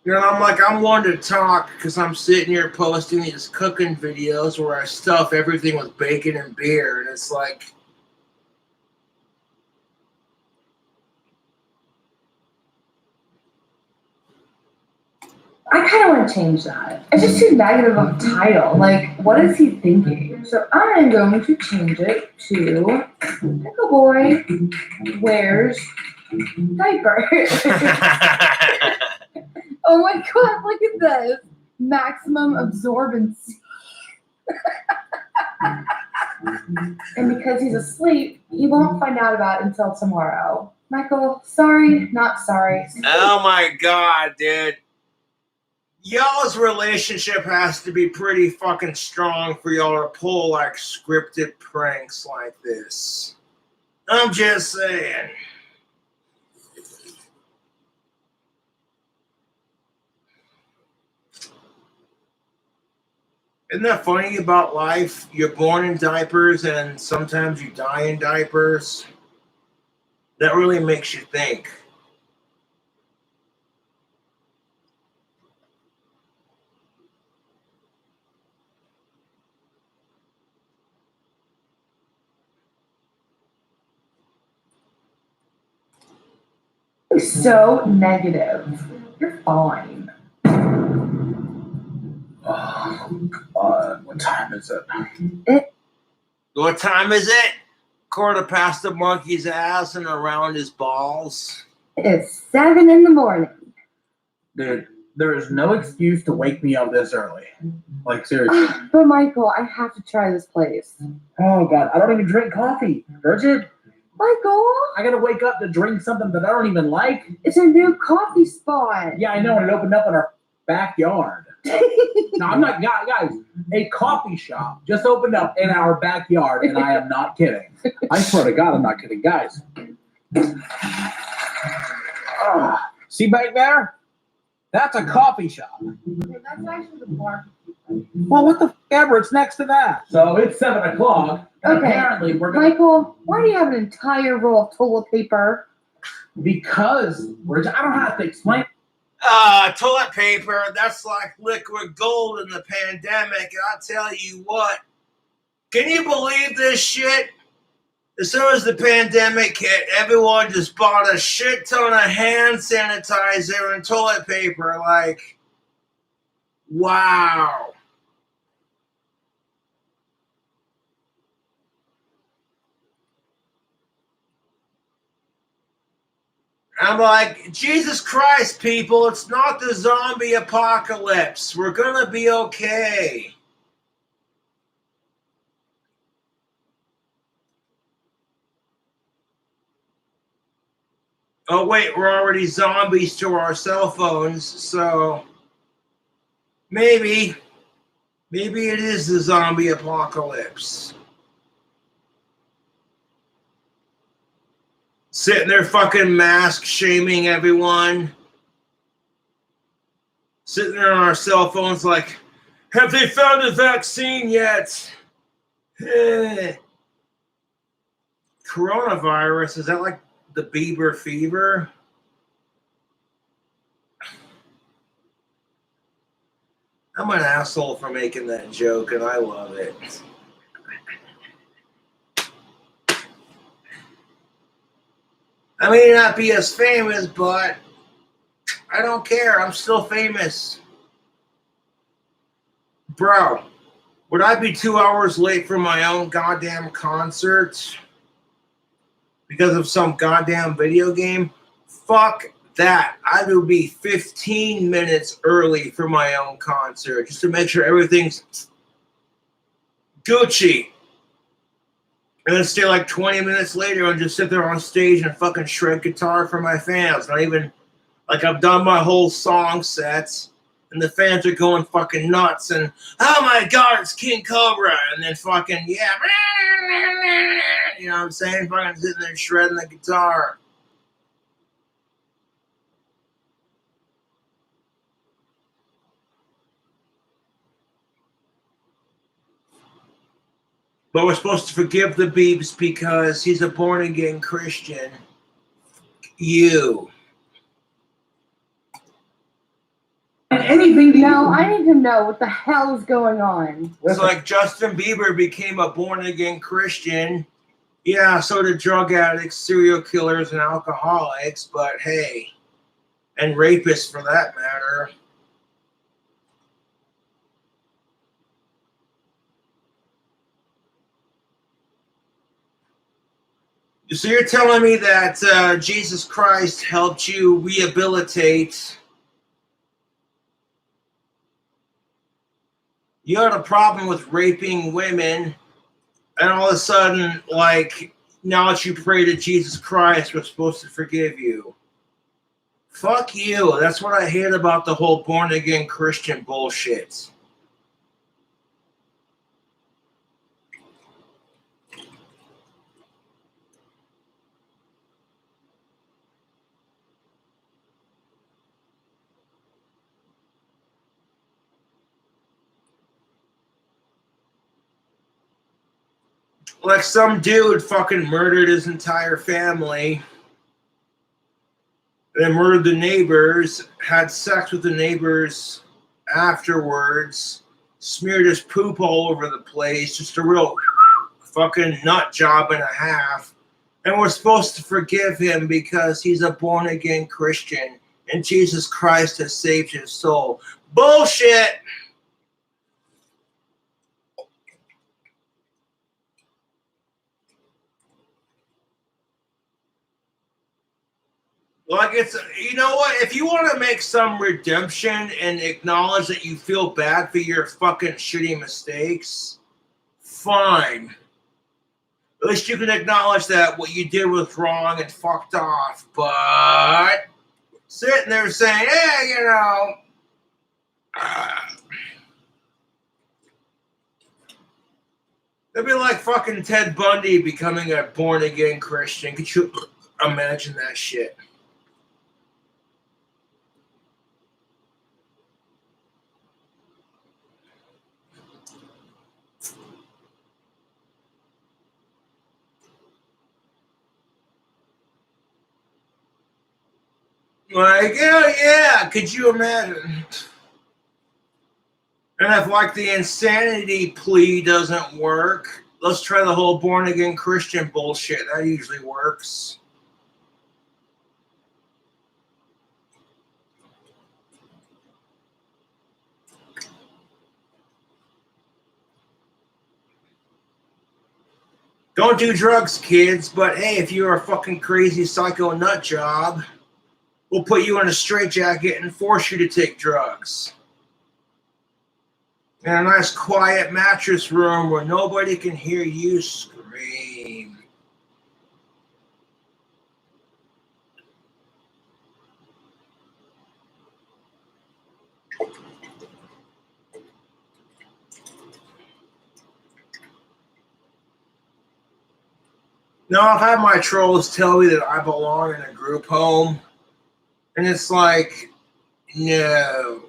You know, I'm one to talk because I'm sitting here posting these cooking videos where I stuff everything with bacon and beer, and it's like, I kind of want to change that. It's just too negative of a title. Like, what is he thinking? So I'm going to change it to Pickle Boy Wears Diapers. Oh my God, look at this. Maximum absorbency. And because he's asleep, he won't find out about it until tomorrow. Michael, sorry, not sorry. Oh my God, dude. Y'all's relationship has to be pretty fucking strong for y'all to pull like scripted pranks like this. I'm just saying. Isn't that funny about life? You're born in diapers and sometimes you die in diapers. That really makes you think. So negative. You're fine. What time is it? What time is it? Quarter past the monkey's ass and around his balls. It's 7 in the morning. Dude, there is no excuse to wake me up this early. Like, seriously. But Michael, I have to try this place. Oh, God. I don't even drink coffee. Bridget, Michael, I got to wake up to drink something that I don't even like. it's a new coffee spot. Yeah, I know. And it opened up in our backyard. No, I'm not, guys. A coffee shop just opened up in our backyard, and I am not kidding. I swear to God, I'm not kidding, guys. See back there? That's a coffee shop. That's actually the bar. Well, what the f ever? It's next to that. So it's 7 o'clock. And Okay. apparently we're going to. Michael, why do you have an entire roll of toilet paper? Because I don't have to explain. Toilet paper, that's like liquid gold in the pandemic. I'll tell you what. Can you believe this shit? As soon as the pandemic hit, everyone just bought a shit ton of hand sanitizer and toilet paper. Like, wow. I'm like, Jesus Christ, people, it's not the zombie apocalypse. We're gonna be okay. Oh, wait, we're already zombies to our cell phones, so maybe it is the zombie apocalypse. Sitting there fucking mask shaming everyone. Sitting there on our cell phones like, have they found a vaccine yet? Coronavirus, is that like the Bieber fever? I'm an asshole for making that joke, and I love it. I may not be as famous, but I don't care. I'm still famous. Bro, would I be 2 hours late for my own goddamn concert because of some goddamn video game? Fuck that. I would be 15 minutes early for my own concert just to make sure everything's Gucci. And then stay like 20 minutes later and just sit there on stage and fucking shred guitar for my fans. Not even, like, I've done my whole song sets and the fans are going fucking nuts and, oh my God, it's King Cobra. And then fucking, yeah, you know what I'm saying? Fucking sitting there shredding the guitar. But we're supposed to forgive the Beebs because he's a born-again Christian. You. Anything. No, I need to know what the hell is going on. It's like Justin Bieber became a born-again Christian. Yeah, so did drug addicts, serial killers, and alcoholics. But hey, and rapists for that matter. So you're telling me that Jesus Christ helped you rehabilitate? You had a problem with raping women, and all of a sudden, like, now that you pray to Jesus Christ, we're supposed to forgive you. Fuck you. That's what I hate about the whole born-again Christian bullshit. Like some dude fucking murdered his entire family, then murdered the neighbors, had sex with the neighbors afterwards, smeared his poop all over the place, just a real fucking nut job and a half. And we're supposed to forgive him because he's a born-again Christian and Jesus Christ has saved his soul. Bullshit! Like, it's, you know what? If you want to make some redemption and acknowledge that you feel bad for your fucking shitty mistakes, fine. At least you can acknowledge that what you did was wrong and fucked off. But sitting there saying, yeah, you know, it'd be like fucking Ted Bundy becoming a born-again Christian. Could you imagine that shit? Like, yeah, could you imagine? And if, like, the insanity plea doesn't work, let's try the whole born-again Christian bullshit. That usually works. Don't do drugs, kids, but hey, if you're a fucking crazy psycho nut job, we'll put you in a straitjacket and force you to take drugs. In a nice quiet mattress room where nobody can hear you scream. Now, I've had my trolls tell me that I belong in a group home, and it's like, no.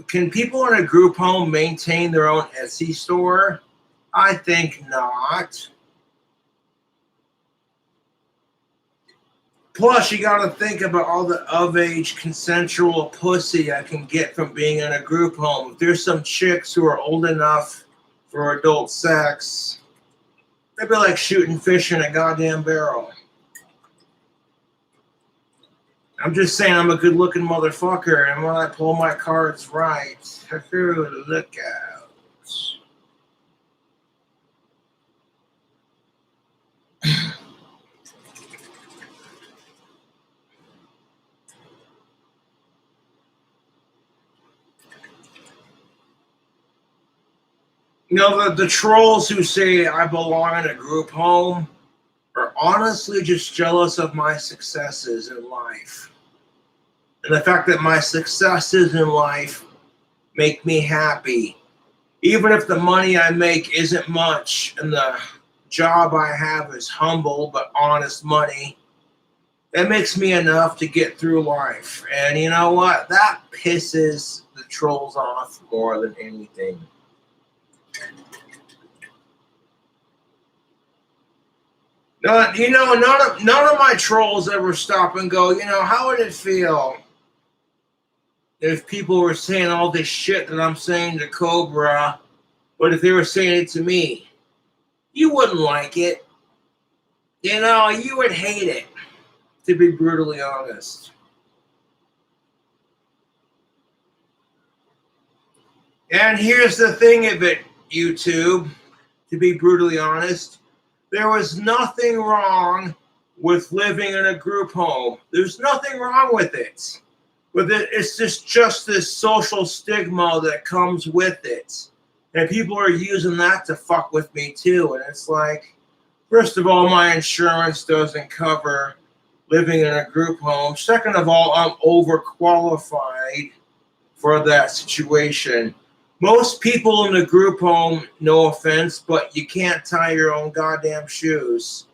Can people in a group home maintain their own Etsy store? I think not. Plus, you got to think about all the of-age consensual pussy I can get from being in a group home. If there's some chicks who are old enough for adult sex, it'd be like shooting fish in a goddamn barrel. I'm just saying I'm a good-looking motherfucker, and when I pull my cards right, look out. You know, the trolls who say I belong in a group home are honestly just jealous of my successes in life. And the fact that my successes in life make me happy. Even if the money I make isn't much and the job I have is humble but honest money, that makes me enough to get through life. And you know what? That pisses the trolls off more than anything. You know, none of my trolls ever stop and go, you know, how would it feel if people were saying all this shit that I'm saying to Cobra, but if they were saying it to me? You wouldn't like it. You know, you would hate it, to be brutally honest. And here's the thing of it, YouTube, to be brutally honest. There was nothing wrong with living in a group home. There's nothing wrong with it. But it's just this social stigma that comes with it. And people are using that to fuck with me too. And it's like, first of all, my insurance doesn't cover living in a group home. Second of all, I'm overqualified for that situation. Most people in the group home, no offense, but you can't tie your own goddamn shoes.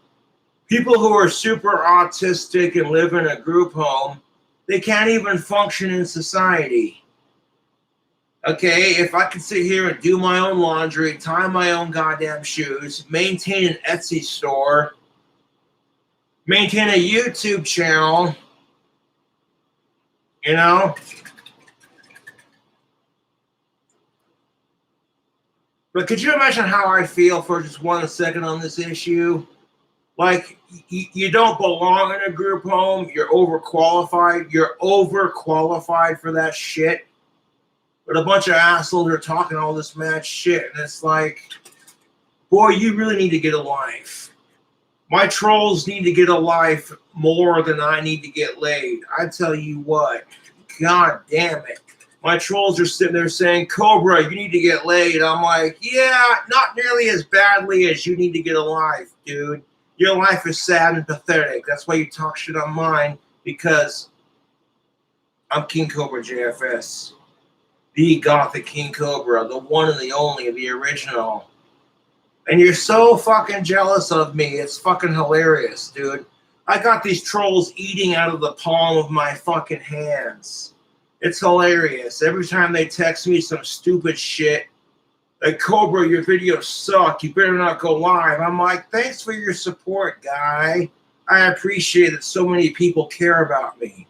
People who are super autistic and live in a group home, they can't even function in society. Okay, if I could sit here and do my own laundry, tie my own goddamn shoes, maintain an Etsy store, maintain a YouTube channel, you know? But could you imagine how I feel for just 1 second on this issue? Like, you don't belong in a group home. You're overqualified. You're overqualified for that shit. But a bunch of assholes are talking all this mad shit. And it's like, boy, you really need to get a life. My trolls need to get a life more than I need to get laid. I tell you what, god damn it. My trolls are sitting there saying, Cobra, you need to get laid. I'm like, yeah, not nearly as badly as you need to get a life, dude. Your life is sad and pathetic. That's why you talk shit on mine, because I'm King Cobra JFS. The Gothic King Cobra, the one and the only, the original. And you're so fucking jealous of me. It's fucking hilarious, dude. I got these trolls eating out of the palm of my fucking hands. It's hilarious. Every time they text me some stupid shit, like, Cobra, your videos suck. You better not go live. I'm like, thanks for your support, guy. I appreciate that so many people care about me.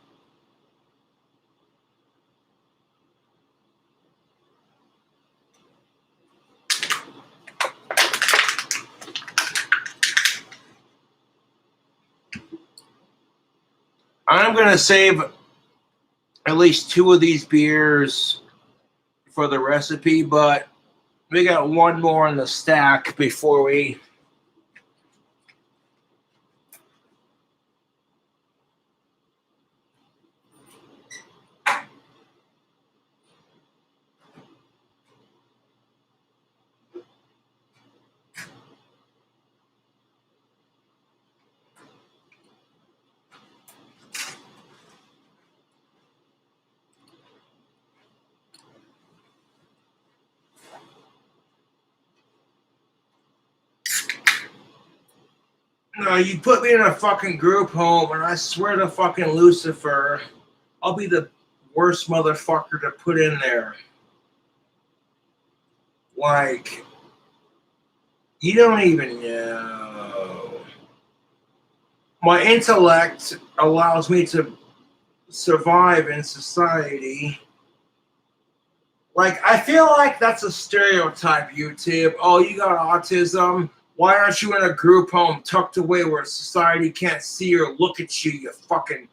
I'm going to save at least 2 of these beers for the recipe, but we got 1 more in the stack before we... No, you put me in a fucking group home, and I swear to fucking Lucifer, I'll be the worst motherfucker to put in there. Like, you don't even know. My intellect allows me to survive in society. Like, I feel like that's a stereotype, YouTube. Oh, you got autism? Why aren't you in a group home tucked away where society can't see or look at you, you fucking...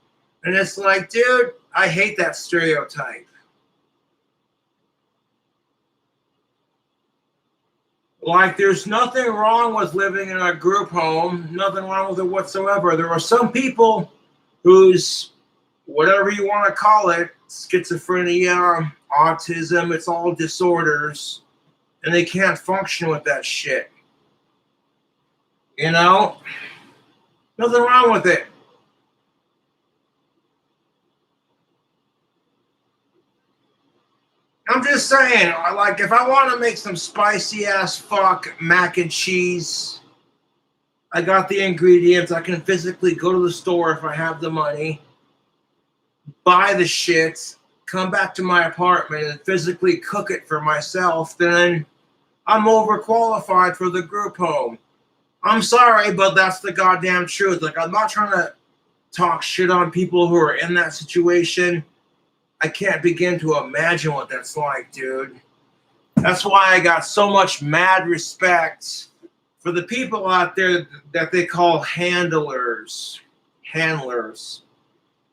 And it's like, dude, I hate that stereotype. Like, there's nothing wrong with living in a group home. Nothing wrong with it whatsoever. There are some people whose, whatever you want to call it, schizophrenia, autism, it's all disorders, and they can't function with that shit. You know? Nothing wrong with it. I'm just saying, like, if I want to make some spicy ass fuck mac and cheese, I got the ingredients. I can physically go to the store if I have the money, buy the shit, come back to my apartment and physically cook it for myself, then I'm overqualified for the group home. I'm sorry, but that's the goddamn truth. Like, I'm not trying to talk shit on people who are in that situation. I can't begin to imagine what that's like, dude. That's why I got so much mad respect for the people out there that they call handlers. Handlers.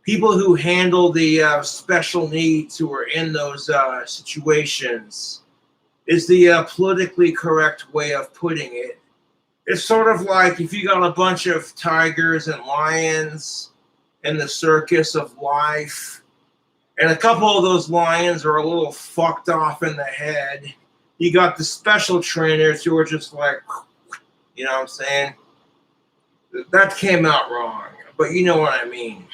People who handle the special needs who are in those situations is the politically correct way of putting it. It's sort of like if you got a bunch of tigers and lions in the circus of life, and a couple of those lions are a little fucked off in the head. You got the special trainers who are just like, you know what I'm saying? That came out wrong, but you know what I mean.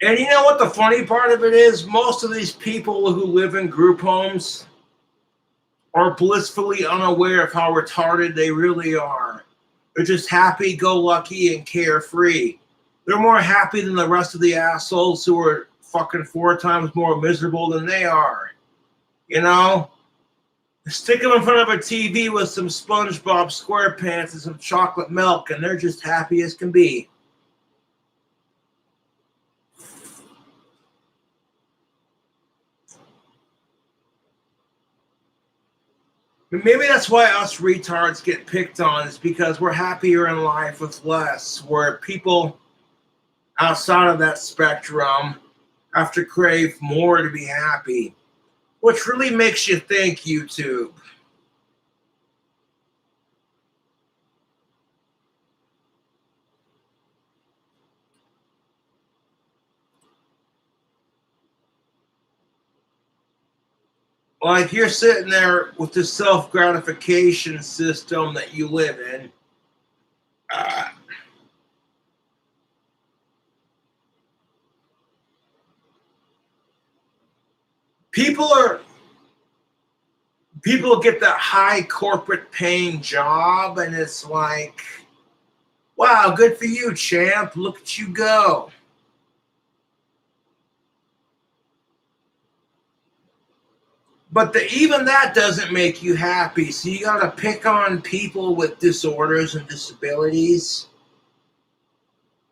And you know what the funny part of it is? Most of these people who live in group homes are blissfully unaware of how retarded they really are. They're just happy-go-lucky and carefree. They're more happy than the rest of the assholes who are fucking 4 times more miserable than they are. You know? Stick them in front of a TV with some SpongeBob SquarePants and some chocolate milk, and they're just happy as can be. Maybe that's why us retards get picked on, is because we're happier in life with less, where people outside of that spectrum have to crave more to be happy. Which really makes you think, YouTube. Like you're sitting there with the self-gratification system that you live in. People get that high corporate paying job and it's like, wow, good for you, champ. Look at you go. But even that doesn't make you happy. So you got to pick on people with disorders and disabilities.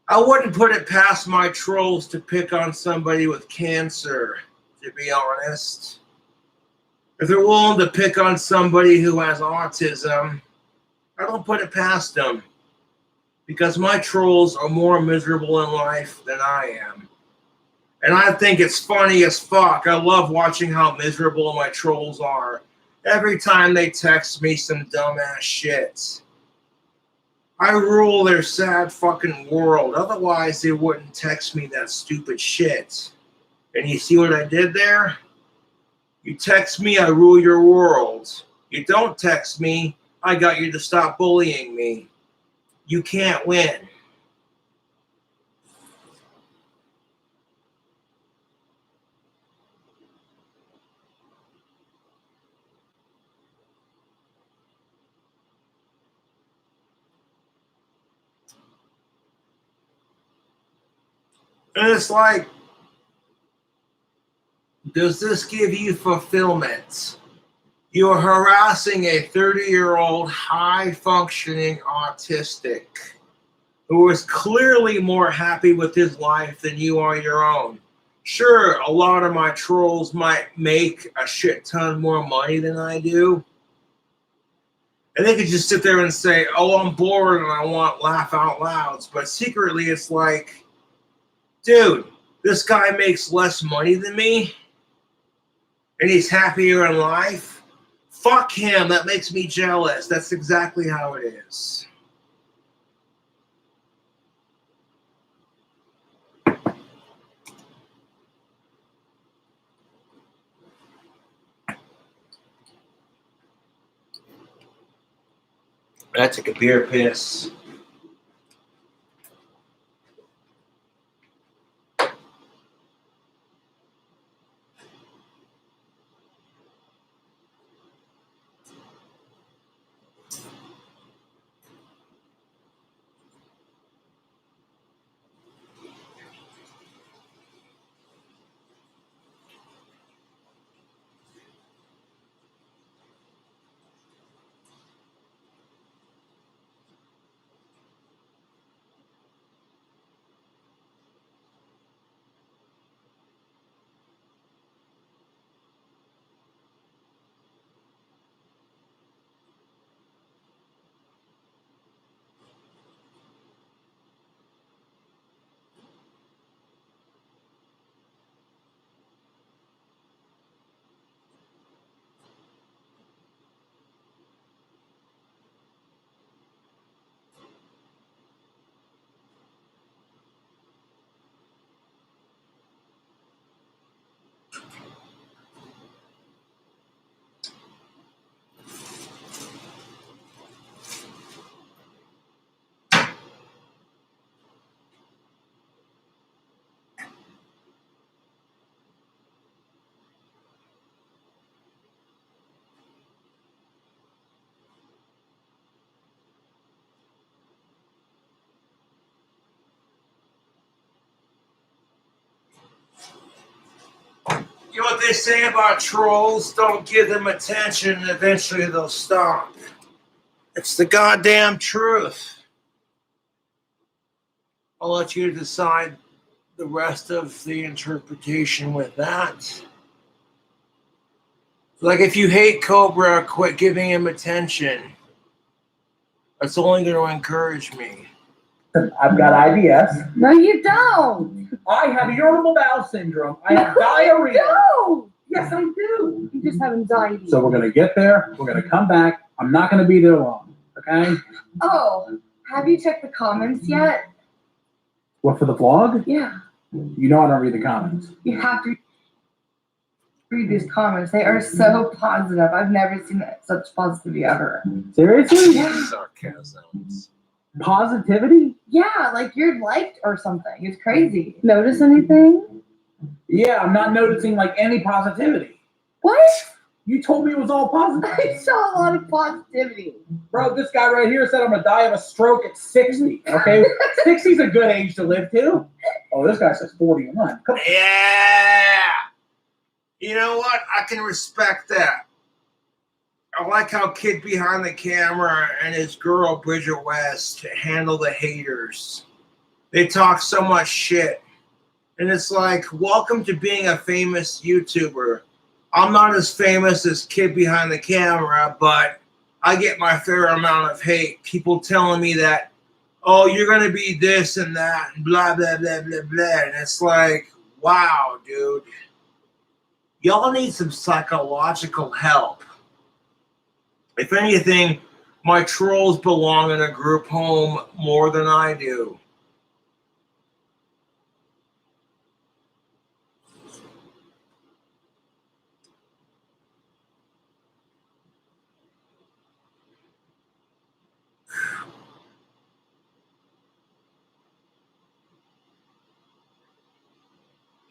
I wouldn't put it past my trolls to pick on somebody with cancer, to be honest. If they're willing to pick on somebody who has autism, I don't put it past them. Because my trolls are more miserable in life than I am. And I think it's funny as fuck. I love watching how miserable my trolls are. Every time they text me some dumbass shit. I rule their sad fucking world. Otherwise, they wouldn't text me that stupid shit. And you see what I did there? You text me, I rule your world. You don't text me, I got you to stop bullying me. You can't win. And it's like, does this give you fulfillment? You're harassing a 30-year-old high-functioning autistic who is clearly more happy with his life than you are your own. Sure, a lot of my trolls might make a shit ton more money than I do. And they could just sit there and say, oh, I'm bored and I want laugh out louds. But secretly it's like, dude, this guy makes less money than me and he's happier in life. Fuck him. That makes me jealous. That's exactly how it is. I took a beer piss. You know what they say about trolls? Don't give them attention and eventually they'll stop. It's the goddamn truth. I'll let you decide the rest of the interpretation with that. Like if you hate Cobra, quit giving him attention. That's only going to encourage me. I've got IBS. No, you don't. I have irritable bowel syndrome. I have No, diarrhea. You don't. Yes, I do. You just have anxiety. So we're gonna get there. We're gonna come back. I'm not gonna be there long. Okay? Oh, have you checked the comments yet? What, for the vlog? Yeah. You know I don't read the comments. You have to read these comments. They are so positive. I've never seen such positivity ever. Seriously? Yeah. Sarcasm. Positivity? Yeah, like you're liked or something. It's crazy. Notice anything? Yeah, I'm not noticing like any positivity. What? You told me it was all positive. I saw a lot of positivity. Bro, this guy right here said I'm gonna die of a stroke at 60. Okay? 60's a good age to live to. Oh, this guy says 41. Come on. Yeah. You know what? I can respect that. I like how Kid Behind the Camera and his girl Bridget West handle the haters. They talk so much shit. And it's like, welcome to being a famous YouTuber. I'm not as famous as Kid Behind the Camera, but I get my fair amount of hate. People telling me that, oh, you're going to be this and that, and blah, blah, blah, blah, blah. And it's like, wow, dude. Y'all need some psychological help. If anything, my trolls belong in a group home more than I do.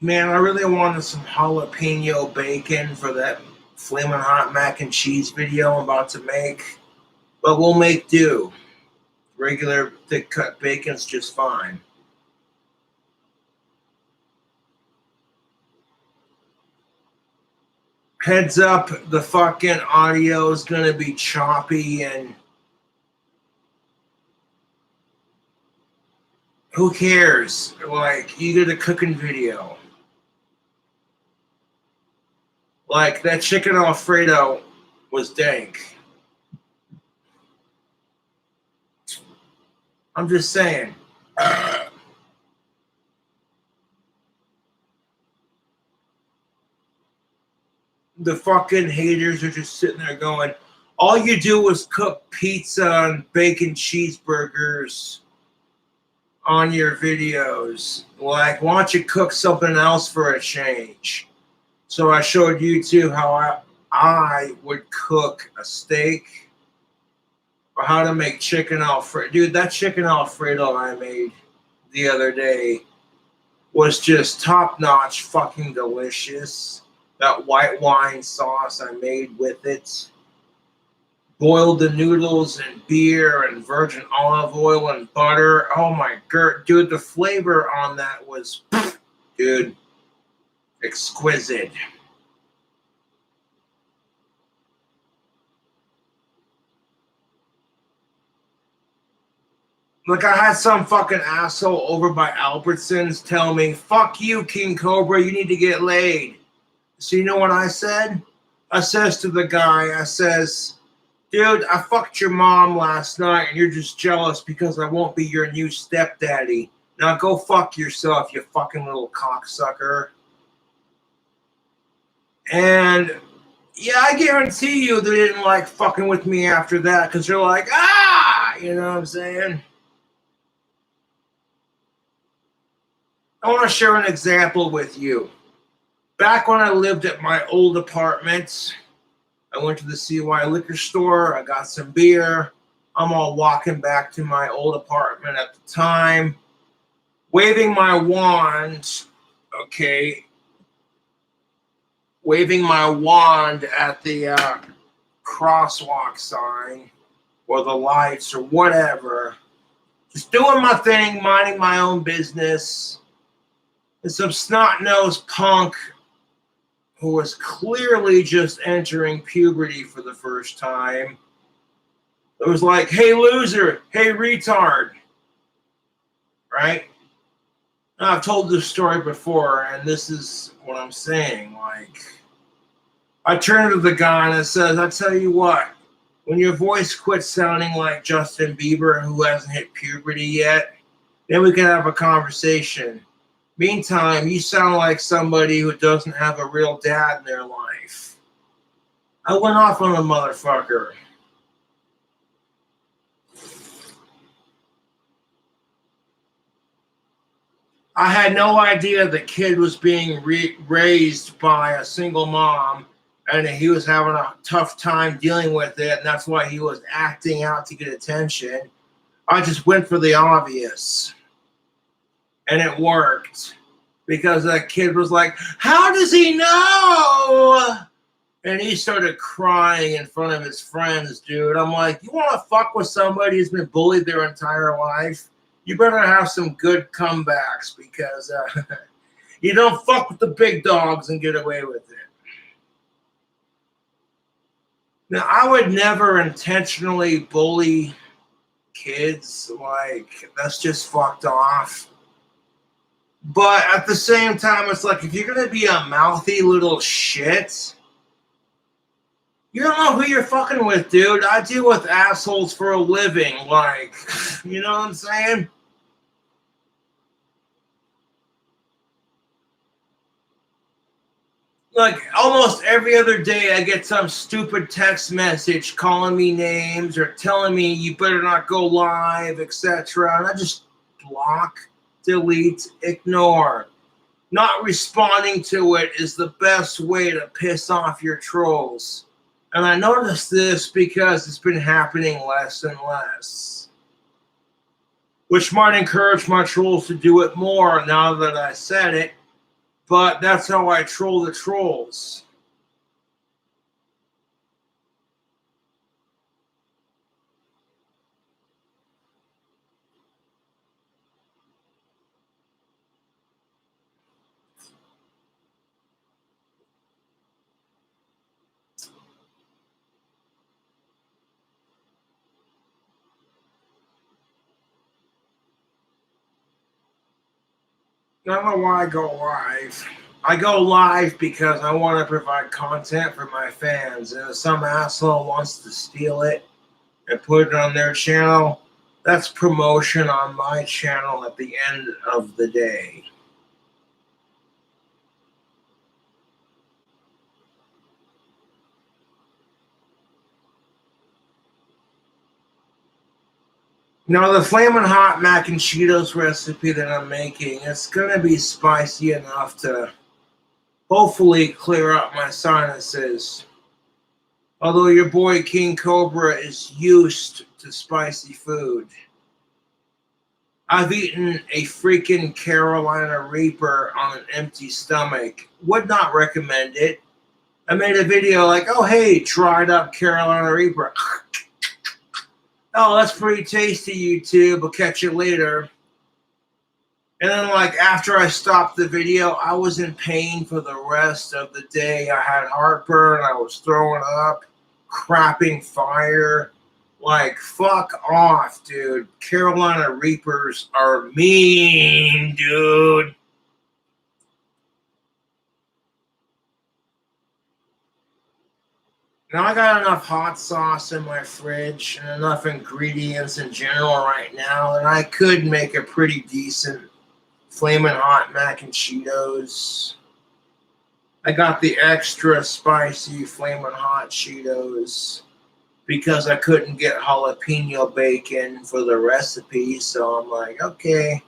Man, I really wanted some jalapeno bacon for that flaming hot mac and cheese video I'm about to make. But we'll make do. Regular thick cut bacon's just fine. Heads up, the fucking audio is gonna be choppy and who cares? Like, you did a cooking video. Like, that chicken Alfredo was dank. I'm just saying. The fucking haters are just sitting there going, all you do is cook pizza and bacon cheeseburgers on your videos. Like, why don't you cook something else for a change? So I showed YouTube how I would cook a steak or how to make chicken Alfredo. Dude, that chicken Alfredo I made the other day was just top-notch fucking delicious. That white wine sauce I made with it. Boiled the noodles in beer and virgin olive oil and butter. Oh my god, dude, the flavor on that was, dude, exquisite. Like, I had some fucking asshole over by Albertsons tell me, fuck you, King Cobra, you need to get laid. So you know what I said? I says to the guy, I says, dude, I fucked your mom last night and you're just jealous because I won't be your new stepdaddy. Now go fuck yourself, you fucking little cocksucker. And yeah, I guarantee you they didn't like fucking with me after that because they're like, ah, you know what I'm saying? I want to share an example with you. Back when I lived at my old apartment, I went to the CY liquor store. I got some beer. I'm all walking back to my old apartment at the time, waving my wand, okay, waving my wand at the crosswalk sign or the lights or whatever. Just doing my thing, minding my own business. And some snot-nosed punk who was clearly just entering puberty for the first time. It was like, hey, loser, hey, retard, right? Now, I've told this story before, and this is what I'm saying. Like, I turn to the guy and it says, I tell you what, when your voice quits sounding like Justin Bieber who hasn't hit puberty yet, then we can have a conversation. Meantime, you sound like somebody who doesn't have a real dad in their life. I went off on a motherfucker. I had no idea the kid was being raised by a single mom and he was having a tough time dealing with it, and that's why he was acting out to get attention. I just went for the obvious. And it worked. Because that kid was like, how does he know? And he started crying in front of his friends, dude. I'm like, you want to fuck with somebody who's been bullied their entire life? You better have some good comebacks, because you don't fuck with the big dogs and get away with it. Now, I would never intentionally bully kids. Like, that's just fucked off. But at the same time, it's like, if you're going to be a mouthy little shit, you don't know who you're fucking with, dude. I deal with assholes for a living. Like, you know what I'm saying? Like, almost every other day, I get some stupid text message calling me names or telling me you better not go live, etc. And I just block, delete, ignore. Not responding to it is the best way to piss off your trolls. And I noticed this because it's been happening less and less. Which might encourage my trolls to do it more now that I said it. But that's how I troll the trolls. I don't know why I go live. I go live because I want to provide content for my fans. And if some asshole wants to steal it and put it on their channel, that's promotion on my channel at the end of the day. Now, the Flamin' Hot Mac and Cheetos recipe that I'm making, it's going to be spicy enough to hopefully clear up my sinuses. Although your boy King Cobra is used to spicy food. I've eaten a freaking Carolina Reaper on an empty stomach. Would not recommend it. I made a video like, oh, hey, dried up Carolina Reaper. Oh, that's pretty tasty, YouTube. I'll catch you later. And then, like, after I stopped the video, I was in pain for the rest of the day. I had heartburn. I was throwing up, crapping fire. Like, fuck off, dude. Carolina Reapers are mean, dude. Now, I got enough hot sauce in my fridge and enough ingredients in general right now that I could make a pretty decent Flamin' Hot Mac and Cheetos. I got the extra spicy Flamin' Hot Cheetos because I couldn't get jalapeno bacon for the recipe. So I'm like, okay,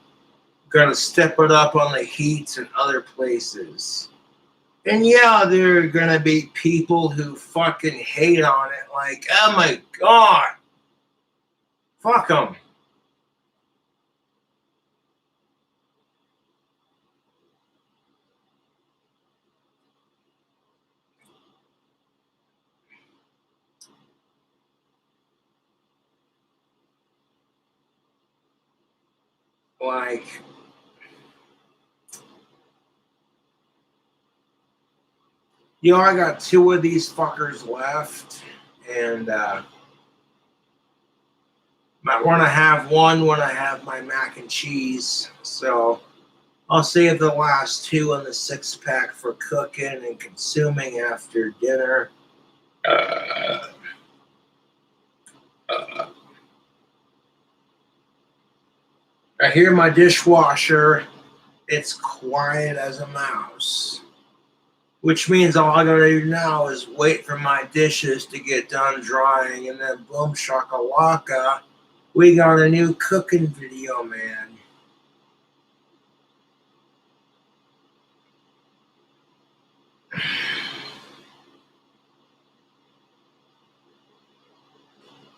gotta step it up on the heat in other places. And yeah, there are gonna be people who fucking hate on it. Like, oh my god, fuck them. Like, you know, I got 2 of these fuckers left, and might want to have one when I have my mac and cheese. So I'll save the last 2 in the 6-pack for cooking and consuming after dinner. I hear my dishwasher it's quiet as a mouse. Which means all I gotta do now is wait for my dishes to get done drying, and then boom shakalaka, we got a new cooking video, man.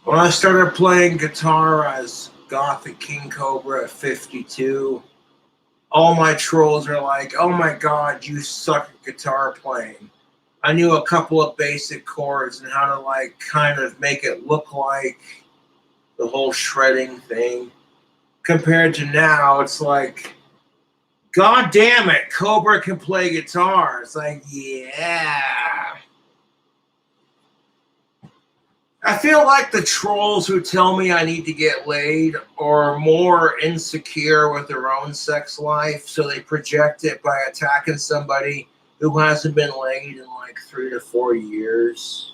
When I started playing guitar as Gothic King Cobra at 52, all my trolls are like, oh my god, you suck at guitar playing. I knew a couple of basic chords and how to like kind of make it look like the whole shredding thing. Compared to now, it's like, god damn it, Cobra can play guitar. It's like, yeah. I feel like the trolls who tell me I need to get laid are more insecure with their own sex life, so they project it by attacking somebody who hasn't been laid in like 3 to 4 years.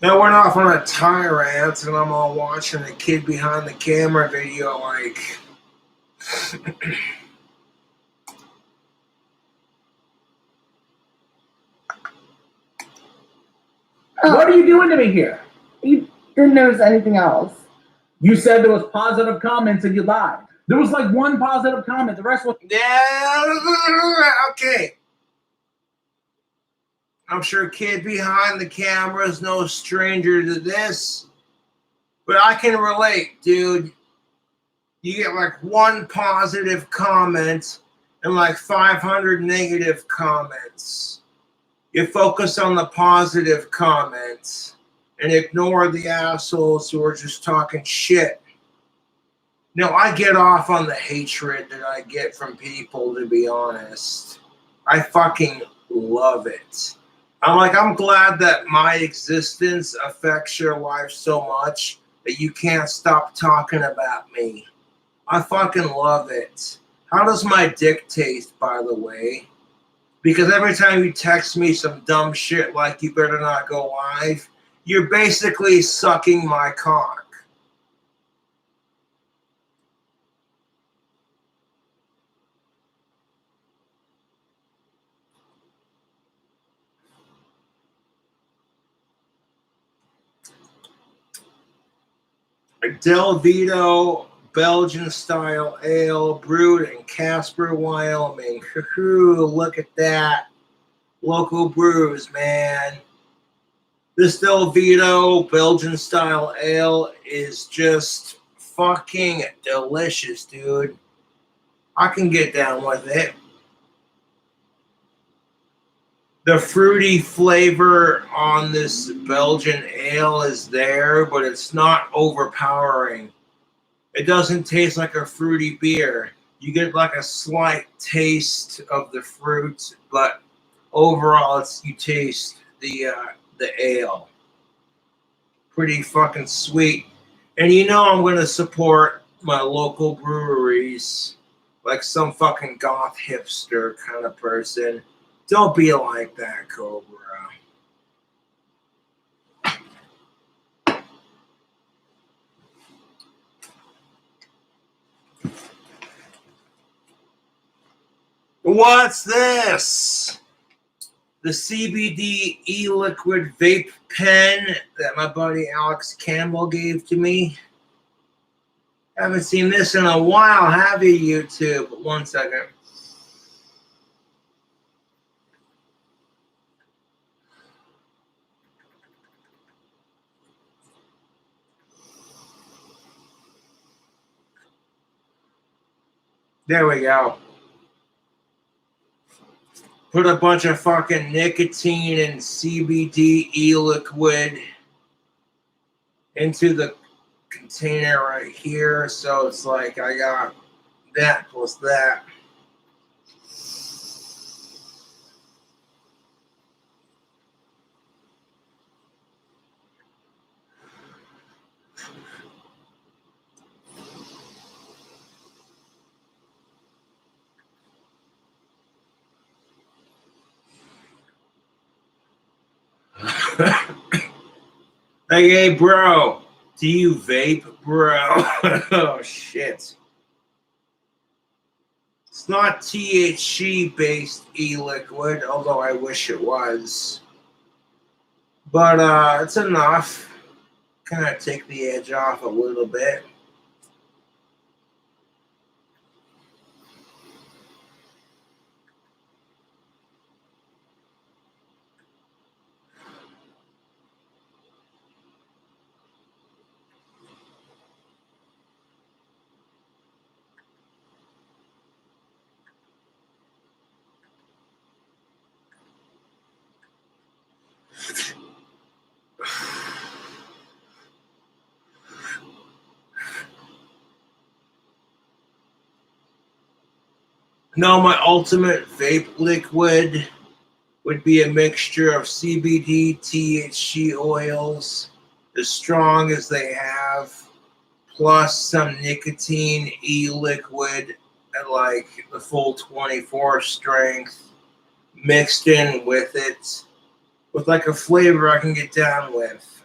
Now went off on a tirade, and I'm all watching the kid behind the camera video like, What are you doing to me here? You didn't notice anything else. You said there was positive comments and you lied. There was like one positive comment. The rest was yeah, okay. I'm sure kid behind the camera is no stranger to this, but I can relate, dude. You get like one positive comment and like 500 negative comments. You focus on the positive comments and ignore the assholes who are just talking shit. No, I get off on the hatred that I get from people, to be honest. I fucking love it. I'm glad that my existence affects your life so much that you can't stop talking about me. I fucking love it. How does my dick taste, by the way? Because every time you text me some dumb shit like you better not go live, you're basically sucking my cock. Del Vito Belgian style ale brewed in Casper, Wyoming. Look at that. Local brews, man. This Del Vito Belgian style ale is just fucking delicious, dude. I can get down with it. The fruity flavor on this Belgian ale is there, but it's not overpowering. It doesn't taste like a fruity beer. You get like a slight taste of the fruit, but overall, you taste the ale. Pretty fucking sweet. And you know I'm gonna support my local breweries, like some fucking goth hipster kind of person. Don't be like that, Cobra. What's this? The CBD e-liquid vape pen that my buddy Alex Campbell gave to me. Haven't seen this in a while, have you, YouTube? 1 second. There we go. Put a bunch of fucking nicotine and CBD e-liquid into the container right here. So it's like I got that plus that. Like, hey, bro, do you vape, bro? Oh, shit. It's not THC-based e-liquid, although I wish it was. But it's enough. Kind of take the edge off a little bit. No, my ultimate vape liquid would be a mixture of CBD, THC oils, as strong as they have, plus some nicotine e-liquid at like the full 24 strength, mixed in with it, with like a flavor I can get down with,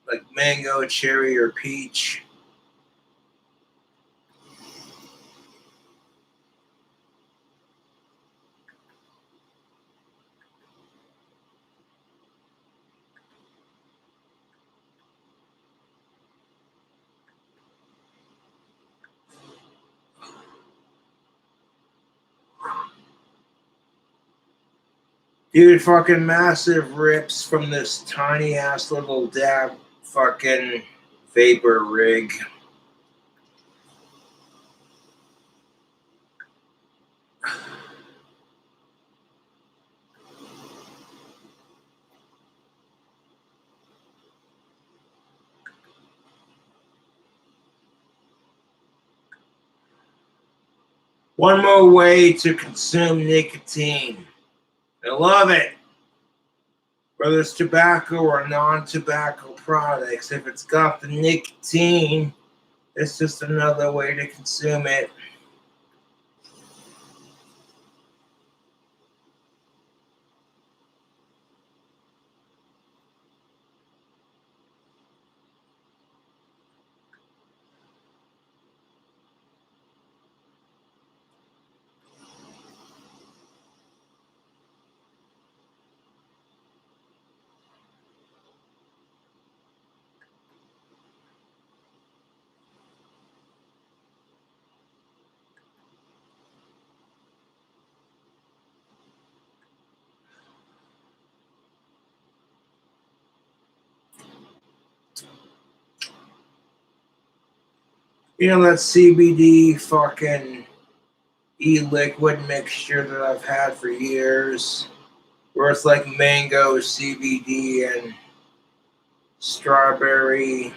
like mango, cherry, or peach. Dude, fucking massive rips from this tiny ass little dab fucking vapor rig. One more way to consume nicotine. I love it. Whether it's tobacco or non-tobacco products, if it's got the nicotine, it's just another way to consume it. You know that CBD fucking e-liquid mixture that I've had for years, where it's like mango, CBD, and strawberry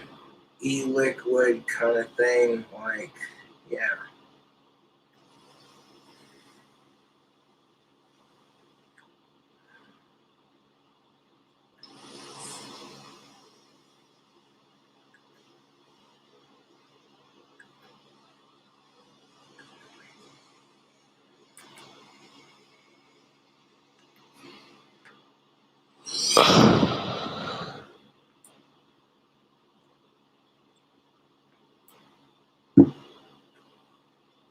e-liquid kind of thing. Like, yeah.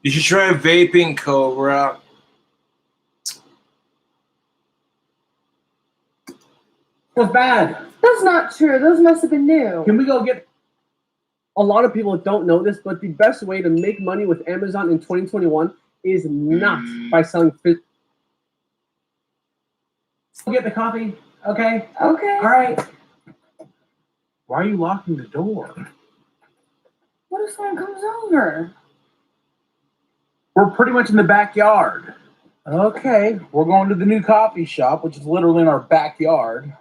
You should try vaping, Cobra. What's bad? That's not true. Those must have been new. Can we go get? A lot of people don't know this, but the best way to make money with Amazon in 2021 is not by selling Get the coffee? Okay. Okay. All right. Why are you locking the door? What if someone comes over? We're pretty much in the backyard. Okay. We're going to the new coffee shop, which is literally in our backyard.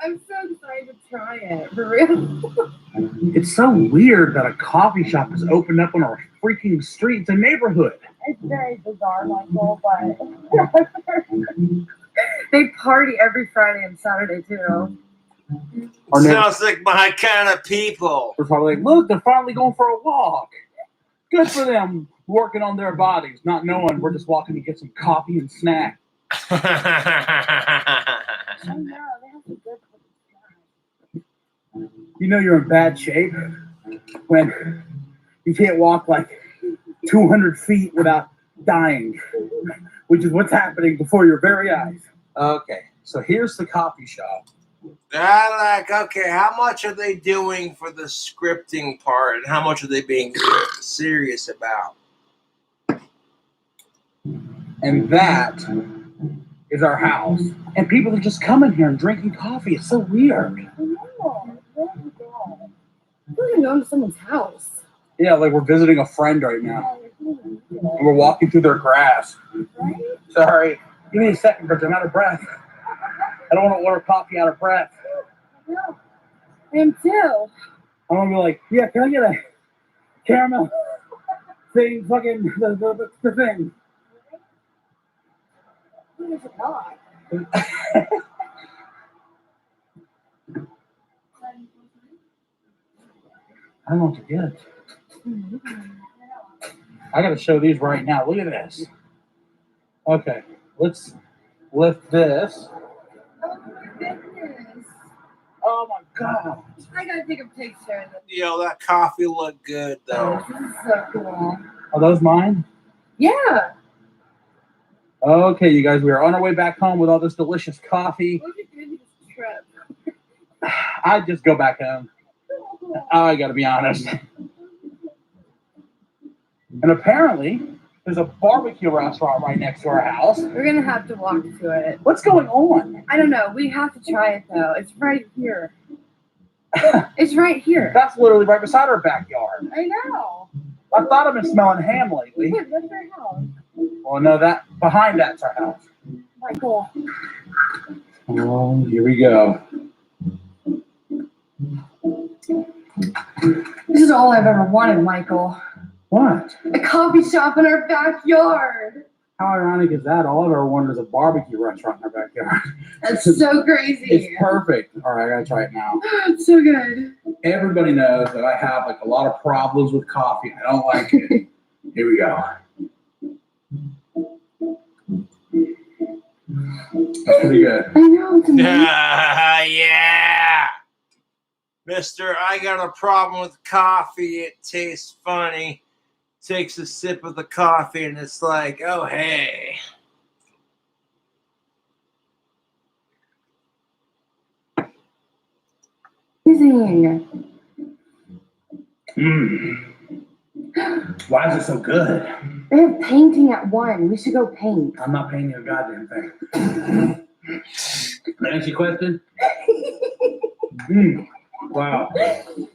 I'm so excited to try it. For real. It's so weird that a coffee shop is opened up on our freaking street. It's a neighborhood. It's very bizarre, Michael, but they party every Friday and Saturday too. Our neighbor- Sounds like my kind of people. We're probably like, look, they're finally going for a walk. Good for them working on their bodies, not knowing we're just walking to get some coffee and snack. I know, they have some good cookies You know you're in bad shape when you can't walk like 200 feet without dying, which is what's happening before your very eyes. Okay, so here's the coffee shop. Okay, how much are they doing for the scripting part, and how much are they being serious about? And that is our house. And people are just coming here and drinking coffee. It's so weird. I know. We're gonna go to someone's house. Yeah, like we're visiting a friend right now. And we're walking through their grass. Right? Sorry. Give me a second, because I'm out of breath. I don't want to order coffee out of breath. No. I am too. I want to be like, yeah, can I get a caramel thing? Fucking the thing. There's a dog. I don't know what to get. I got to show these right now. Look at this. Okay, let's lift this. Oh my goodness. Oh my god. I gotta take a picture. Yo, that coffee looked good though. This is so cool. Are those mine? Yeah. Okay, you guys, we are on our way back home with all this delicious coffee. What did you do this trip? I'd just go back home. I gotta be honest. And apparently, there's a barbecue restaurant right next to our house. We're gonna have to walk to it. What's going on? I don't know. We have to try it though. It's right here. It's right here. That's literally right beside our backyard. I know. I thought I've been smelling ham lately. Look, that's our house. Well, no, that behind that's our house. Michael. Oh, here we go. This is all I've ever wanted, Michael. What? A coffee shop in our backyard. How ironic is that? All I've ever wanted is a barbecue restaurant in our backyard. That's so crazy. It's perfect. All right, I gotta try it now. It's so good. Everybody knows that I have like a lot of problems with coffee. I don't like it. Here we go. That's pretty good. I know. It's amazing. Yeah. Mister, I got a problem with coffee. It tastes funny. Takes a sip of the coffee and it's like, oh, hey. Amazing. Why is it so good? They have painting at 1. We should go paint. I'm not painting a goddamn thing. Can I ask you a question? Wow.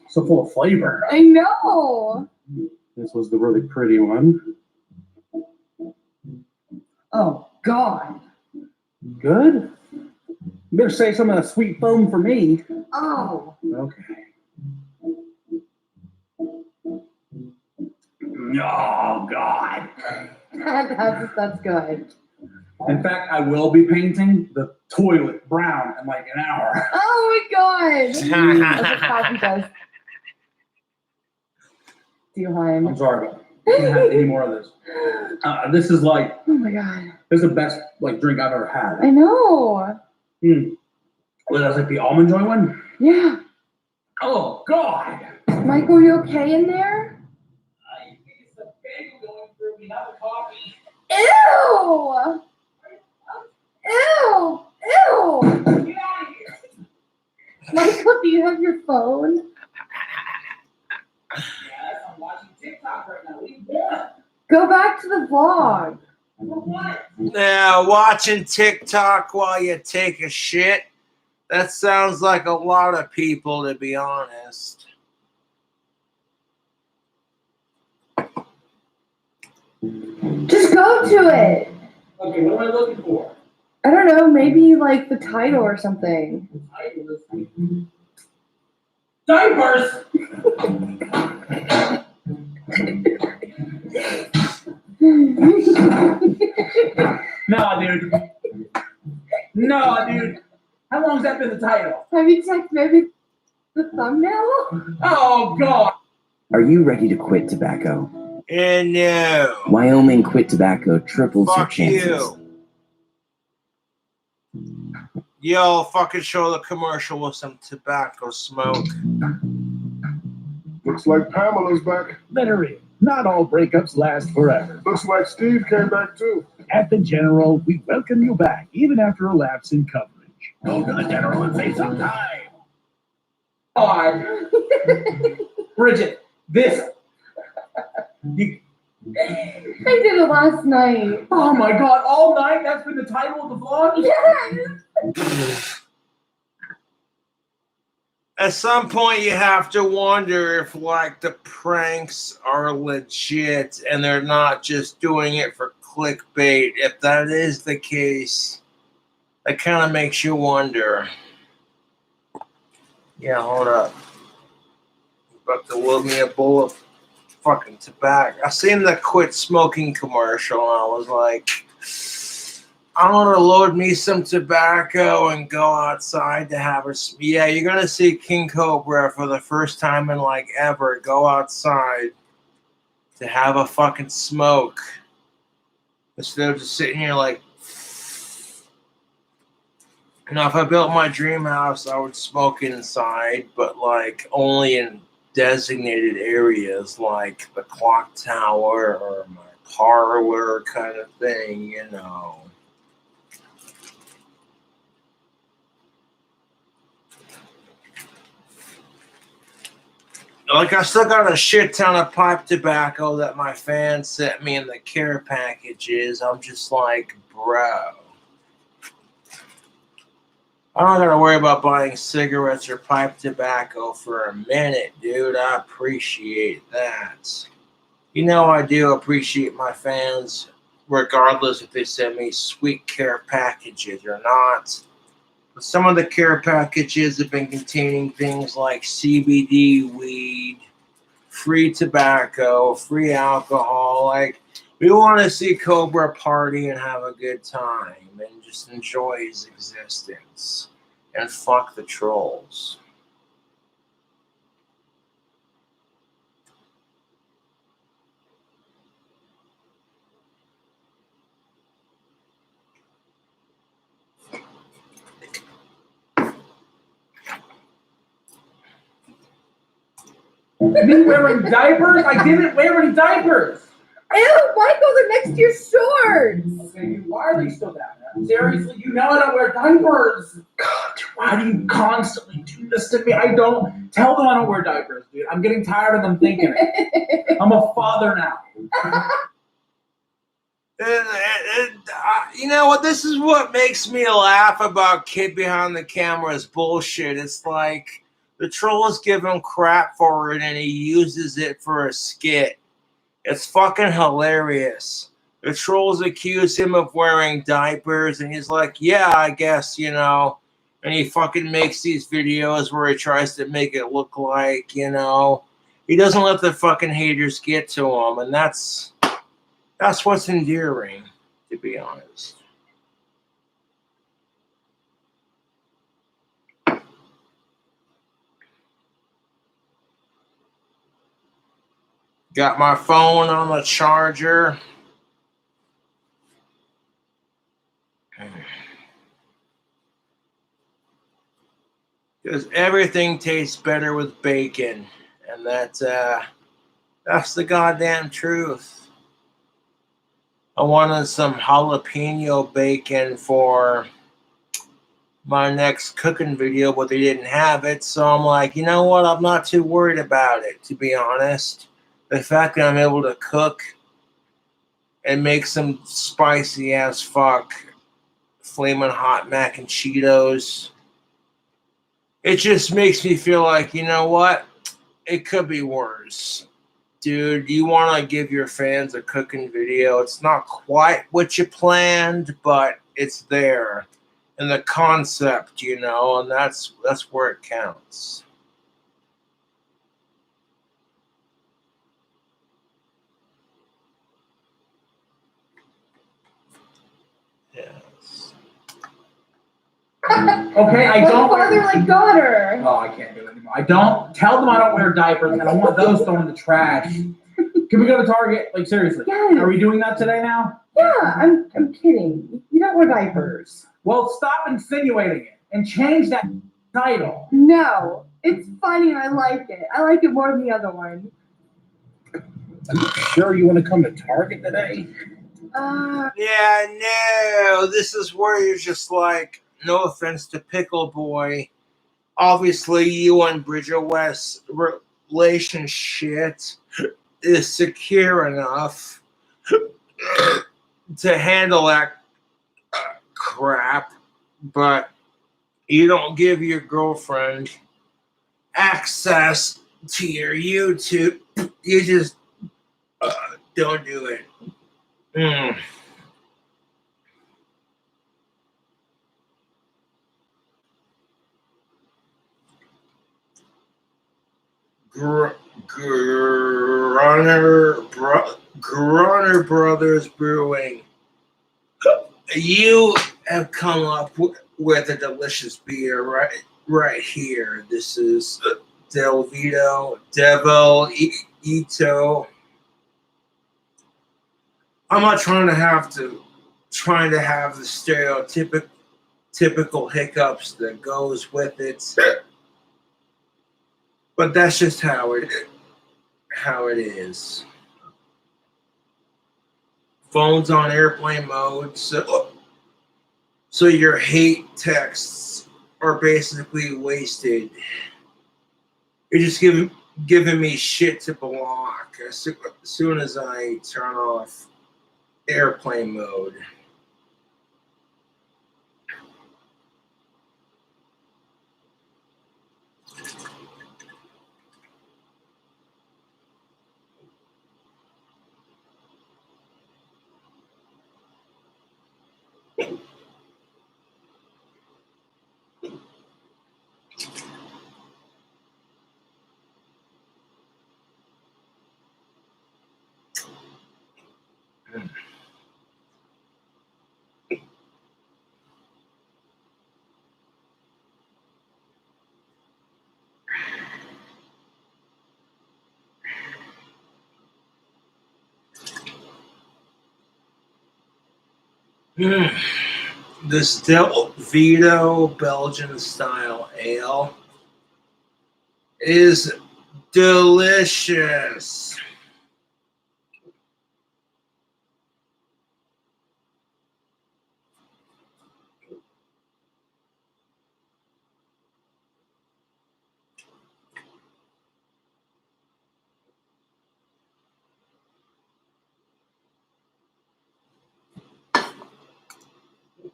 So full of flavor. I know. This was the really pretty one. Oh, God. Good? You better save some of that sweet foam for me. Oh. Okay. Oh, God. That's good. In fact, I will be painting the toilet brown in like an hour. Oh, my God. That's what coffee does. Do you I'm harm? sorry, but I can't have any more of this. This is like, Oh, my God. this is the best like drink I've ever had. I know. Well, that's like the almond joy one? Yeah. Oh, God. Michael, you okay in there? Ew! Ew! Ew! Michael, do you have your phone? Yes, I'm watching TikTok right now. What are you doing? Go back to the vlog. What? Now, watching TikTok while you take a shit, that sounds like a lot of people, to be honest. Just go to it. Okay, what am I looking for? I don't know, maybe like the title or something. Diapers! No, dude. No, dude. How long's that been the title? Have you checked maybe the thumbnail? Oh, God. Are you ready to quit tobacco? And no. Wyoming Quit Tobacco triples your Fuck chances. you. Yo, fucking show the commercial with some tobacco smoke. Looks like Pamela's back. Let her in. Not all breakups last forever. Looks like Steve came back too. At the General, we welcome you back, even after a lapse in coverage. Go to the General and say sometime. Bridget, this. You, I did it last night. oh my god, all night? That's been the title of the vlog? Yes. At some point, you have to wonder if, like, the pranks are legit and they're not just doing it for clickbait. If that is the case, that kind of makes you wonder. Yeah, hold up. About to load me a bowl of fucking tobacco. I seen the quit smoking commercial and I was like, I want to load me some tobacco and go outside to have a. Yeah, you're gonna see King Cobra for the first time in like ever go outside to have a fucking smoke instead of just sitting here like. Now, if I built my dream house, I would smoke inside, but like only in designated areas like the clock tower or my parlor kind of thing, you know. Like, I still got a shit ton of pipe tobacco that my fans sent me in the care packages. I'm just like, bro. I don't gotta worry about buying cigarettes or pipe tobacco for a minute, dude. I appreciate that. You know I do appreciate my fans, regardless if they send me sweet care packages or not. But some of the care packages have been containing things like CBD weed, free tobacco, free alcohol. Like, we want to see Cobra party and have a good time and just enjoy his existence and fuck the trolls. Me wearing diapers? I didn't wear any diapers. Ew, Michael, they're next to your shorts. Okay, why are they still down there? Seriously, you know I don't wear diapers. God, why do you constantly do this to me? I don't. Tell them I don't wear diapers, dude. I'm getting tired of them thinking it. I'm a father now. You know what? This is what makes me laugh about Kid Behind the Camera's bullshit. It's like the trolls give him crap for it and he uses it for a skit. It's fucking hilarious. The trolls accuse him of wearing diapers and he's like, yeah, I guess, you know. And he fucking makes these videos where he tries to make it look like, you know. He doesn't let the fucking haters get to him. And that's what's endearing, to be honest. Got my phone on the charger. Because everything tastes better with bacon. And that's the goddamn truth. I wanted some jalapeno bacon for my next cooking video, but they didn't have it. So I'm like, you know what? I'm not too worried about it, to be honest. The fact that I'm able to cook and make some spicy as fuck flaming hot mac and Cheetos, it just makes me feel like, you know what? It could be worse. Dude, you want to give your fans a cooking video. It's not quite what you planned, but it's there. And the concept, you know, and that's where it counts. Yes. Okay, I Like don't father, wear. like daughter. Oh, I can't do it anymore. I don't. Tell them I don't wear diapers and I want those thrown in the trash. Can we go to Target? Like, seriously. Yes. Are we doing that today now? Yeah, I'm kidding. You don't wear diapers. Well, stop insinuating it and change that title. No, it's funny. I like it. I like it more than the other one. Sure you want to come to Target today? Yeah, no. This is where you're just like, no offense to Pickle Boy. Obviously, you and Bridget West's relationship is secure enough to handle that crap, but you don't give your girlfriend access to your YouTube. You just don't do it. Gruner Brothers Brewing. You have come up with a delicious beer right here. This is Del Devil Ito. I'm not trying to have the stereotypical hiccups that goes with it, but that's just how it is. Phone's on airplane mode, so your hate texts are basically wasted. You're just giving me shit to block as soon as I turn off airplane mode. This Del Vito Belgian style ale is delicious.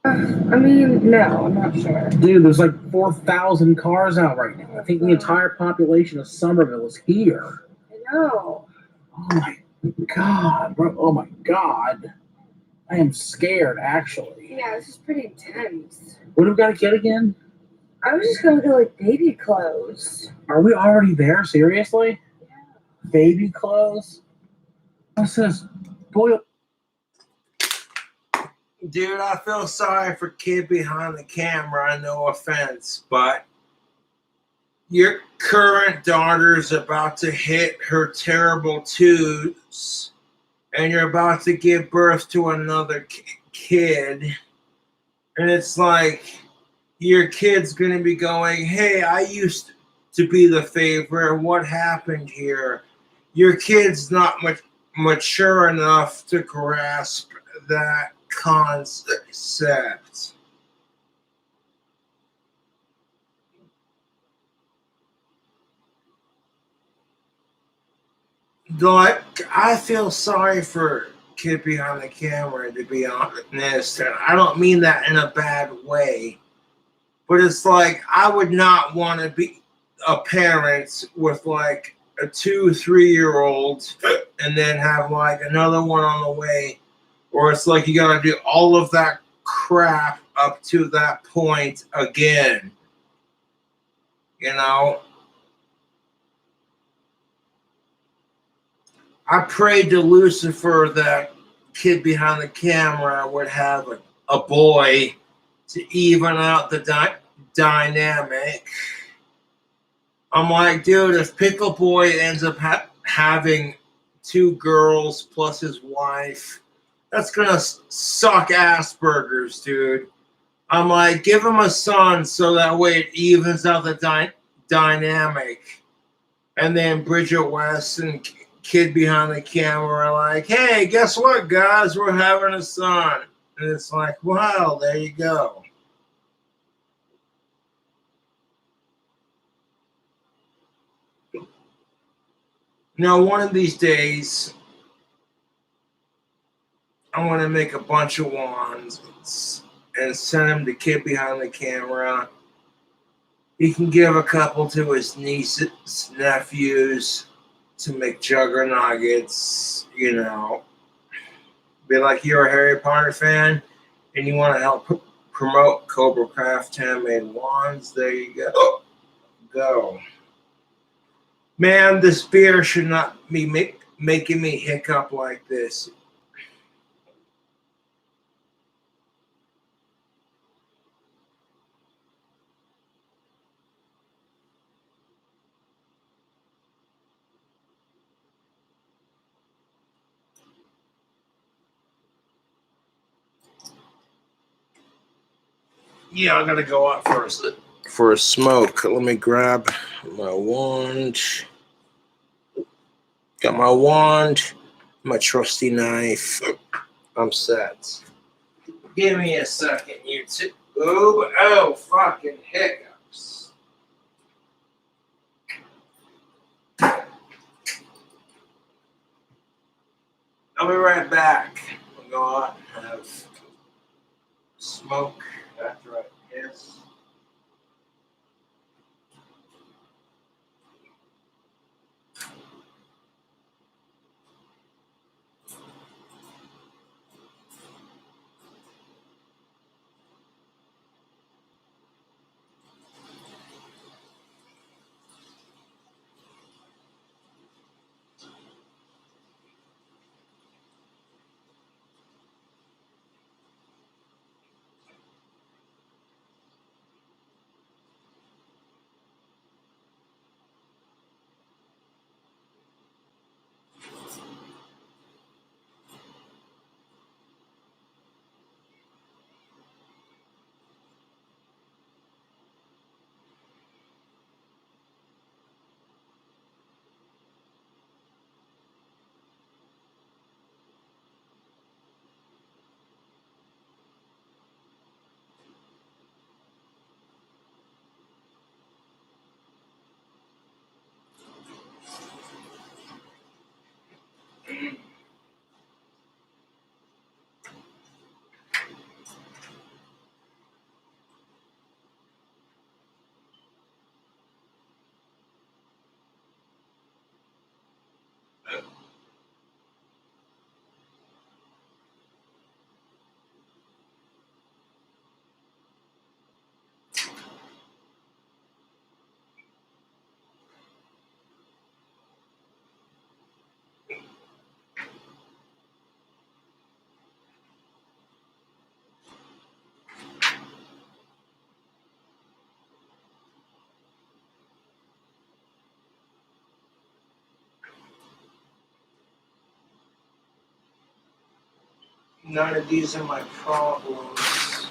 I mean, no, I'm not sure. Dude, there's like 4,000 cars out right now. I think the entire population of Somerville is here. I know. Oh my god, bro. Oh my god. I am scared, actually. Yeah, this is pretty intense. What do we got to get again? I was just gonna go like baby clothes. Are we already there? Seriously? Yeah. Baby clothes? What's this? Boy. Dude, I feel sorry for kid behind the camera, no offense, but your current daughter's about to hit her terrible twos, and you're about to give birth to another kid, and it's like your kid's gonna be going, hey, I used to be the favorite, what happened here? Your kid's not mature enough to grasp that concept. Like, I feel sorry for kid behind the camera, to be honest, and I don't mean that in a bad way, but it's like I would not want to be a parent with like a 2-3-year-old and then have like another one on the way. Or it's like you gotta do all of that crap up to that point again. You know? I prayed to Lucifer that kid behind the camera would have a boy to even out the dynamic. I'm like, dude, if Pickle Boy ends up having 2 girls plus his wife, that's gonna suck Asperger's, dude. I'm like, give him a son so that way it evens out the dynamic. And then Bridget West and kid behind the camera are like, hey, guess what, guys? We're having a son. And it's like, wow, there you go. Now, one of these days, I want to make a bunch of wands and send them to kid behind the camera. He can give a couple to his nieces, nephews to make juggernauts, you know. Be like, you're a Harry Potter fan and you want to help promote Cobra Craft handmade wands. There you go. Go. Man, this beer should not be making me hiccup like this. Yeah, I gotta go out for a smoke. Let me grab my wand. Got my wand, my trusty knife. I'm set. Give me a second, YouTube. Oh, fucking hiccups. I'll be right back. I'll go out and have smoke after I piss. None of these are my problems.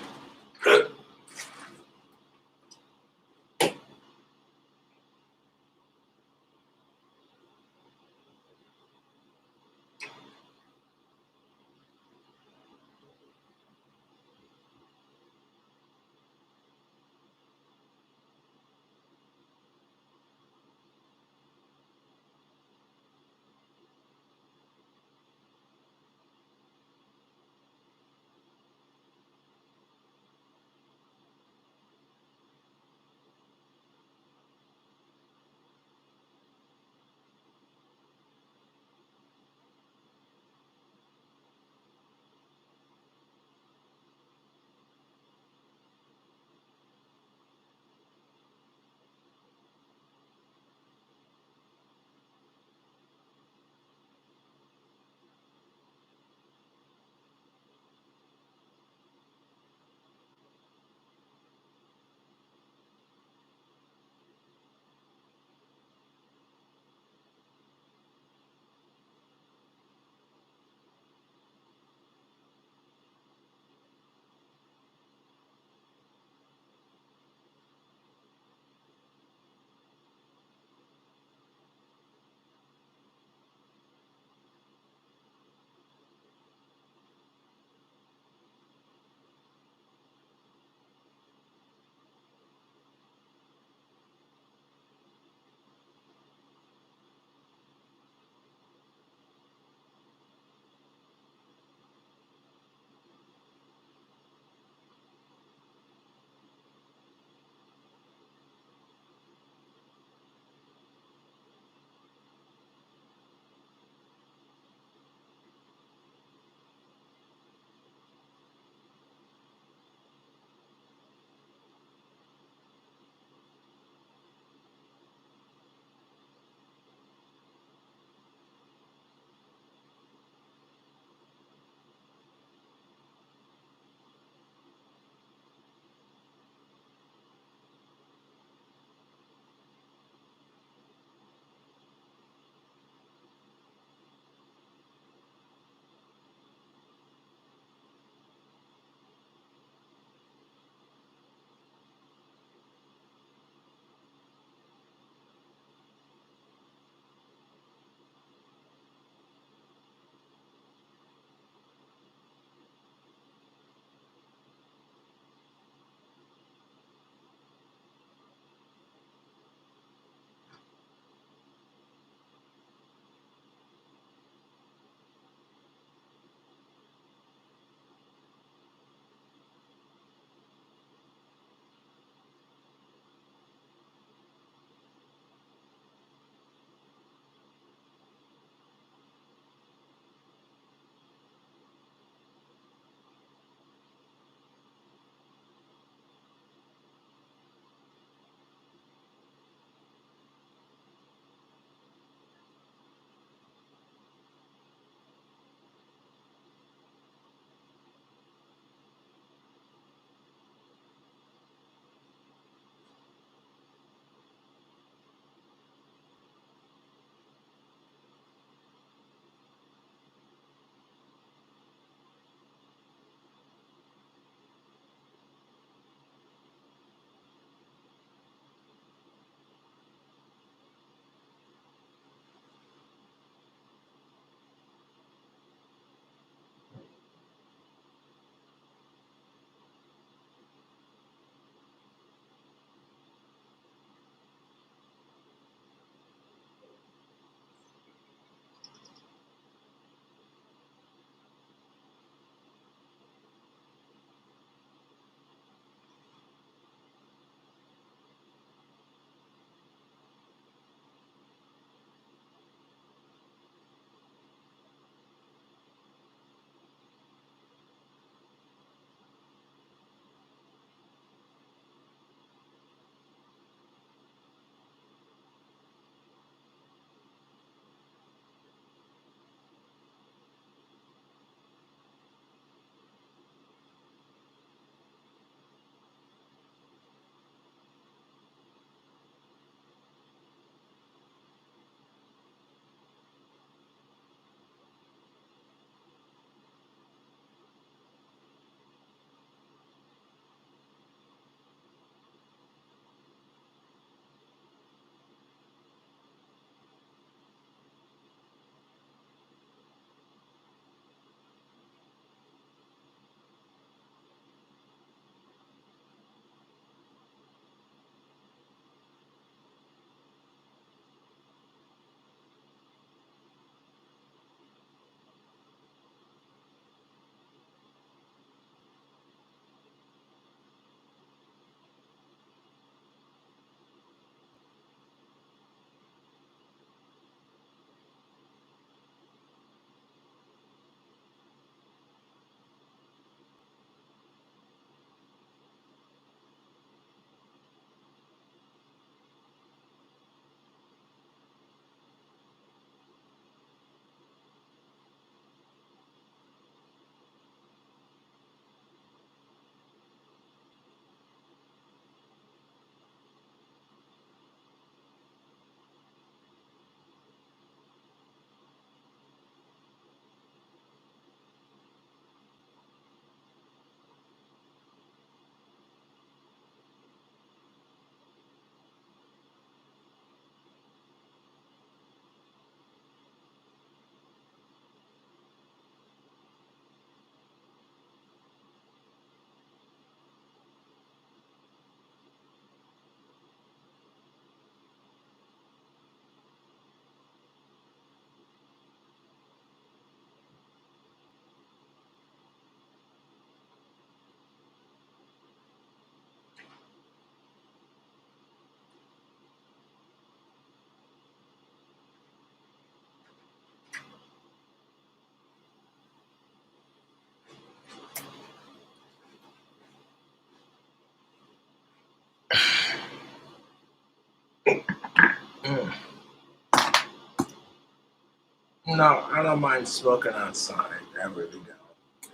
No, I don't mind smoking outside. I really don't.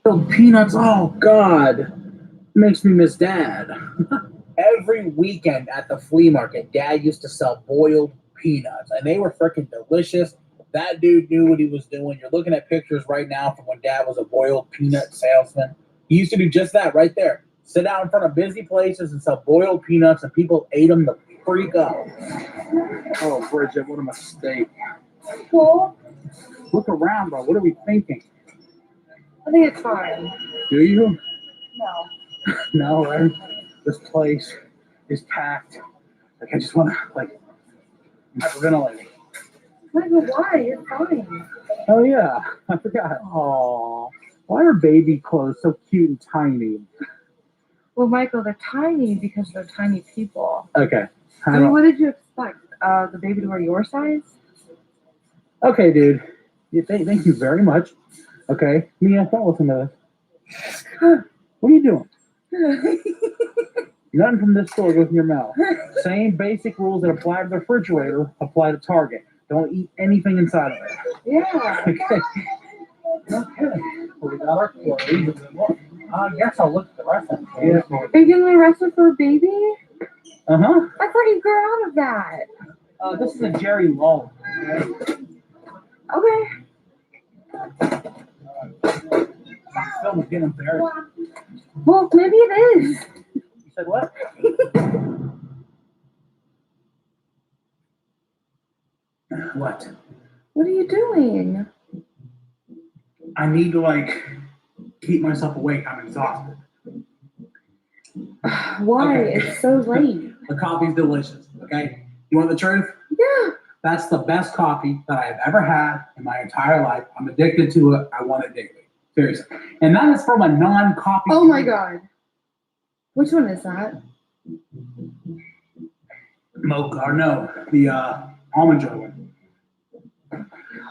Oh, peanuts. Oh, God. Makes me miss Dad. Every weekend at the flea market, Dad used to sell boiled peanuts, and they were freaking delicious. That dude knew what he was doing. You're looking at pictures right now from when Dad was a boiled peanut salesman. He used to do just that right there. Sit out in front of busy places and sell boiled peanuts, and people ate them the freak up. Oh, Bridget, what a mistake. Cool. Look around, bro. What are we thinking? I think it's fine. Do you? No. No, right? This place is packed. Like, I just want to, like, hyperventilate. Michael, why? You're fine. Oh, yeah. I forgot. Aw. Why are baby clothes so cute and tiny? Well, Michael, they're tiny because they're tiny people. Okay. I mean, what did you expect? The baby to wear your size? Okay, dude. Thank you very much. Okay. Mia, don't listen to this. What are you doing? Nothing from this store goes in your mouth. Same basic rules that apply to the refrigerator apply to Target. Don't eat anything inside of it. Yeah. Okay. Okay. Well, we got our clothes. I guess I'll look at the rest of it. Yeah. Are you getting arrested for a baby? Uh-huh. I thought you grew out of that. This is a Jerry Lull. Okay. Phil was getting embarrassed. Well, maybe it is. You said what? What? What are you doing? I need to, like, keep myself awake. I'm exhausted. Why? Okay. It's so late. The coffee's delicious, okay? You want the truth? Yeah. That's the best coffee that I have ever had in my entire life. I'm addicted to it. I want it daily. Seriously. And that is from a non-coffee. Oh my God. Which one is that? Mocha, or no, the almond joy one.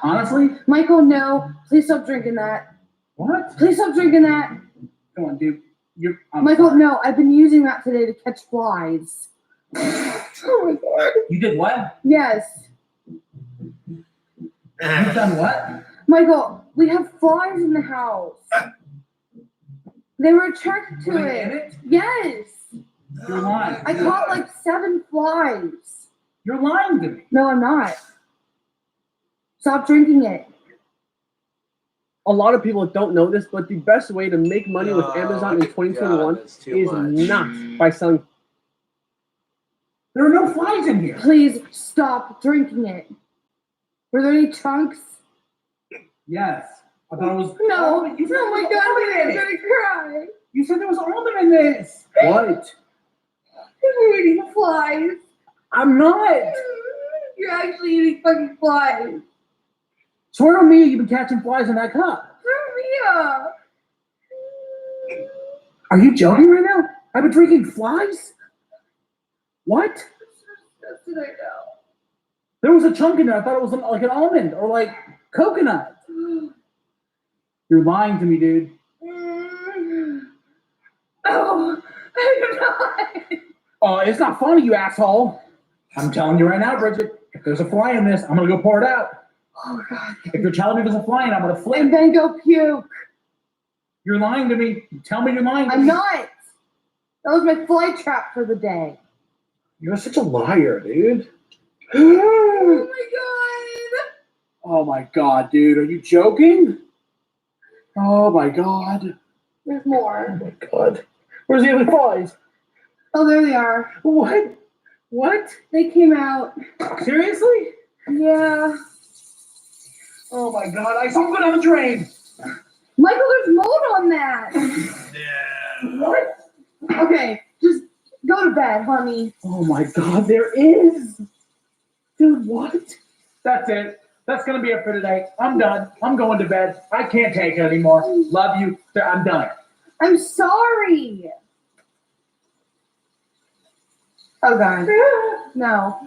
Honestly? Michael, no. Please stop drinking that. What? Please stop drinking that. Come on, dude. Michael, no. I've been using that today to catch flies. Oh my God. You did what? Yes. You've done what? Michael, we have flies in the house. They were attracted to Were they in it. it? Yes. You're lying. I caught like 7 flies. You're lying to me. No, I'm not. Stop drinking it. A lot of people don't know this, but the best way to make money with Amazon in 2021 is not by selling. There are no flies in here. Please stop drinking it. Were there any chunks? Yes. I thought it was. No. You said Oh my there was God, almond I'm in it. gonna cry. You said there was almond in this. What? You're eating flies. I'm not. You're actually eating fucking flies. Swear on me, you've been catching flies in that cup. Maria. Are you joking right now? I've been drinking flies? What? That's what I know. There was a chunk in there. I thought it was like an almond or like coconut. You're lying to me, dude. Oh, I'm not. Oh, it's not funny, you asshole. I'm telling you right now, Bridget, if there's a fly in this, I'm going to go pour it out. Oh, God. If you're telling me there's a fly in it, I'm going to And flip. then go puke. You're lying to me. Tell me you're lying to I'm me. not. That was my fly trap for the day. You're such a liar, dude. Oh, my God. Oh, my God, dude. Are you joking? Oh, my God. There's more. Oh, my God. Where's the other flies? Oh, there they are. What? What? They came out. Seriously? Yeah. Oh, my God. I saw it on the drain. Michael, there's mold on that. Yeah. What? Okay, just go to bed, honey. Oh, my God. There is. Dude, what? That's it. That's going to be it for today. I'm done. I'm going to bed. I can't take it anymore. Love you. I'm done. I'm sorry. Oh, God. No.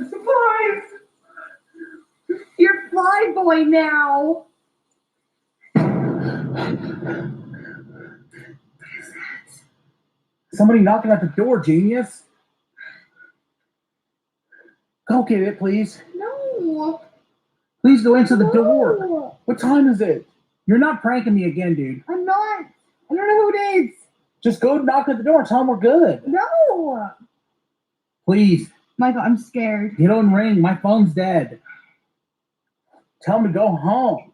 Surprise! You're fly boy now. Somebody knocking at the door, genius. Go get it, please. No. Please go answer the door. No, What time is it? You're not pranking me again, dude. I'm not. I don't know who it is. Just go knock at the door and tell them we're good. No. Please, Michael, I'm scared. you don't ring. My phone's dead. Tell them to go home.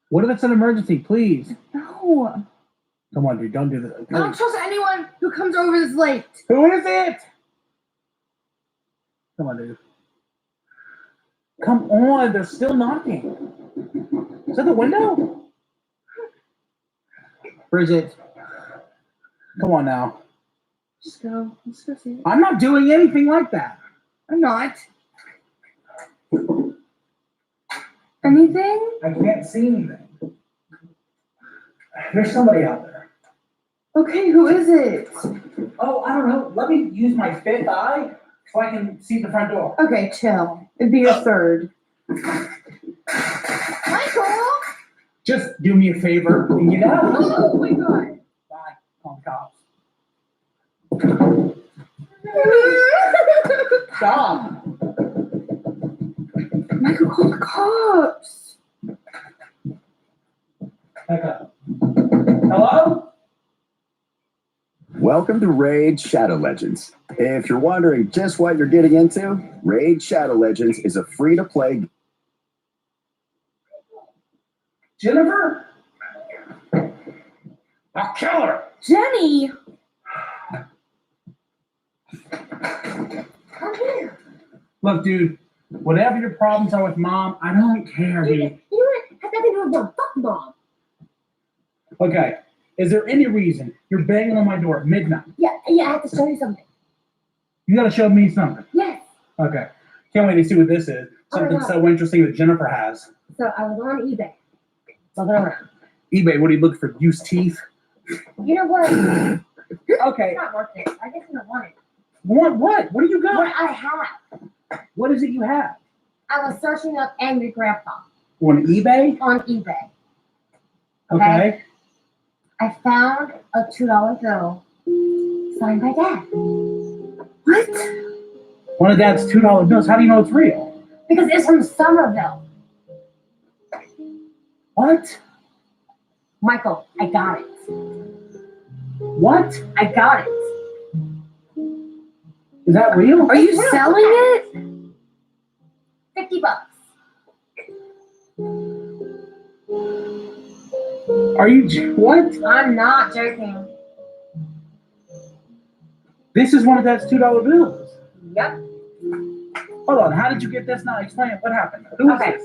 What if it's an emergency? Please. No. Come on, dude. Don't do this. I don't trust anyone who comes over this late. Who is it? Come on, dude. Come on. They're still knocking. Is that the window? Bridget. Come on now. Just go. Let's go see it. I'm not doing anything like that. I'm not. Anything? I can't see anything. There's somebody out there. Okay, who is it? Oh, I don't know. Let me use my fifth eye so I can see the front door. Okay, chill. It'd be your third. Michael! Just do me a favor and get out. Oh my god. Bye. Call the cops. Stop. Michael, call the cops. Back up. Hello? Welcome to Raid Shadow Legends. If you're wondering just what you're getting into, Raid Shadow Legends is a free-to-play. Jennifer? I'll kill her. Jenny! Come here. Look, dude, whatever your problems are with mom, I don't care, dude. You know what? Has nothing to do with your fuck mom. Okay, is there any reason you're banging on my door at midnight? Yeah, I have to show you something. You gotta show me something. Yes. Okay, can't wait to see what this is. Something God. so interesting that Jennifer has. So I was on eBay. Looking around. eBay, what do you look for? Used teeth? You know what? Okay, It's not worth it. I guess I don't want it. what? What do you What got? I have. What is it you have? I was searching up Angry Grandpa On eBay? on eBay. Okay. I found a $2 bill signed by Dad. What? One of Dad's $2 bills. How do you know it's real? Because it's from Somerville. What? Michael, I got it. What? I got it. Is that real? Are you selling it? $50. Are you? What? I'm not joking. This is one of Dad's $2 bills. Yep. Hold on. How did you get this now? Explain it. What happened? Who is Okay. this?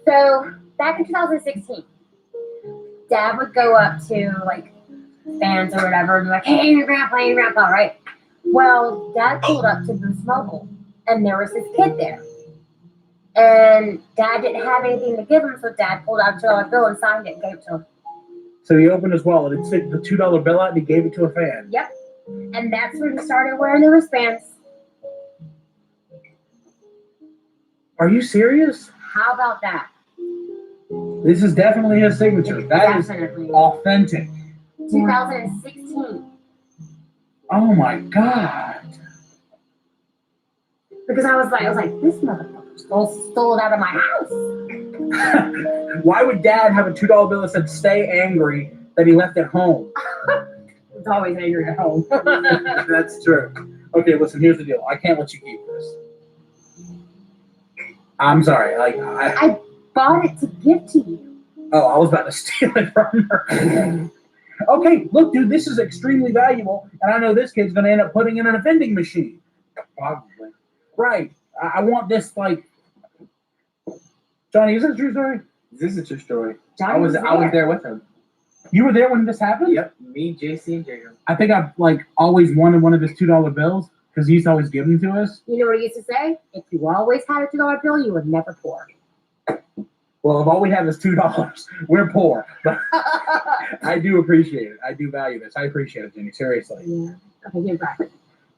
So back in 2016, Dad would go up to like fans or whatever and be like, "Hey, your grandpa, right?" Well, Dad pulled up to Boost Mobile, and there was this kid there. And Dad didn't have anything to give him, so Dad pulled out a $2 bill and signed it and gave it to him. So he opened his wallet and took the $2 bill out and he gave it to a fan. Yep. And that's when he started wearing the wristbands. Are you serious? How about that? This is definitely his signature. That is Definitely. authentic. 2016. Oh my God. Because I was like, this motherfucker stole it out of my house. Why would Dad have a $2 bill that said "Stay angry" that he left at home? It's always angry at home. That's true. Okay, listen. Here's the deal. I can't let you keep this. I'm sorry. I bought it to give to you. Oh, I was about to steal it from her. Okay, look, dude. This is extremely valuable, and I know this kid's going to end up putting it in a vending machine. Probably. Right. I want this like. Johnny, is this a true story? This is a true story. Johnny I was there with him. You were there when this happened? Yep, me, JC, and Jacob. I think I've always wanted one of his $2 bills because he used to always give them to us. You know what he used to say? If you always had a $2 bill, you were never poor. Well, if all we have is $2, we're poor. But I do appreciate it. I do value this. I appreciate it, Jenny. Seriously. Yeah. Okay, give it back.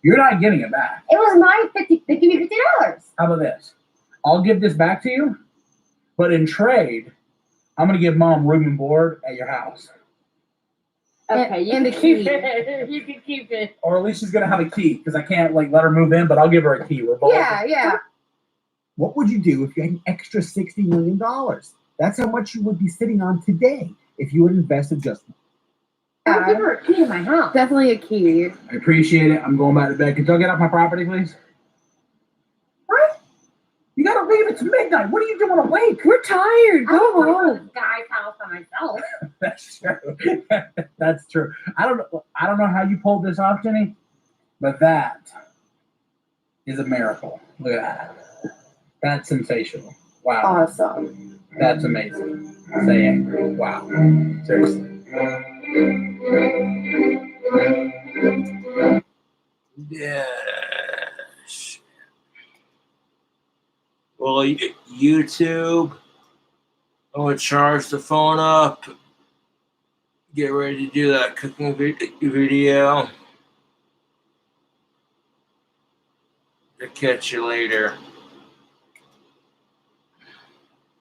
You're not getting it back. It was mine. They give me $50. How about this? I'll give this back to you, but in trade, I'm going to give Mom room and board at your house. Okay, you can keep it. You can keep it. Or at least she's going to have a key because I can't let her move in, but I'll give her a key. We're both. Yeah. What would you do if you had an extra $60 million? That's how much you would be sitting on today if you had invested just. I'll give her a key to my house. Definitely a key. I appreciate it. I'm going back to bed. Can you get off my property, please? What? You gotta leave. It's midnight. What are you doing awake? We're tired. I Go don't go to home. this guy's house by myself. That's true. That's true. I don't know how you pulled this off, Jenny, but that is a miracle. Look at that. That's sensational. Wow. Awesome. That's amazing. Saying wow. Seriously. Yes. Well, YouTube, I'm going to charge the phone up. Get ready to do that cooking video. I'll catch you later.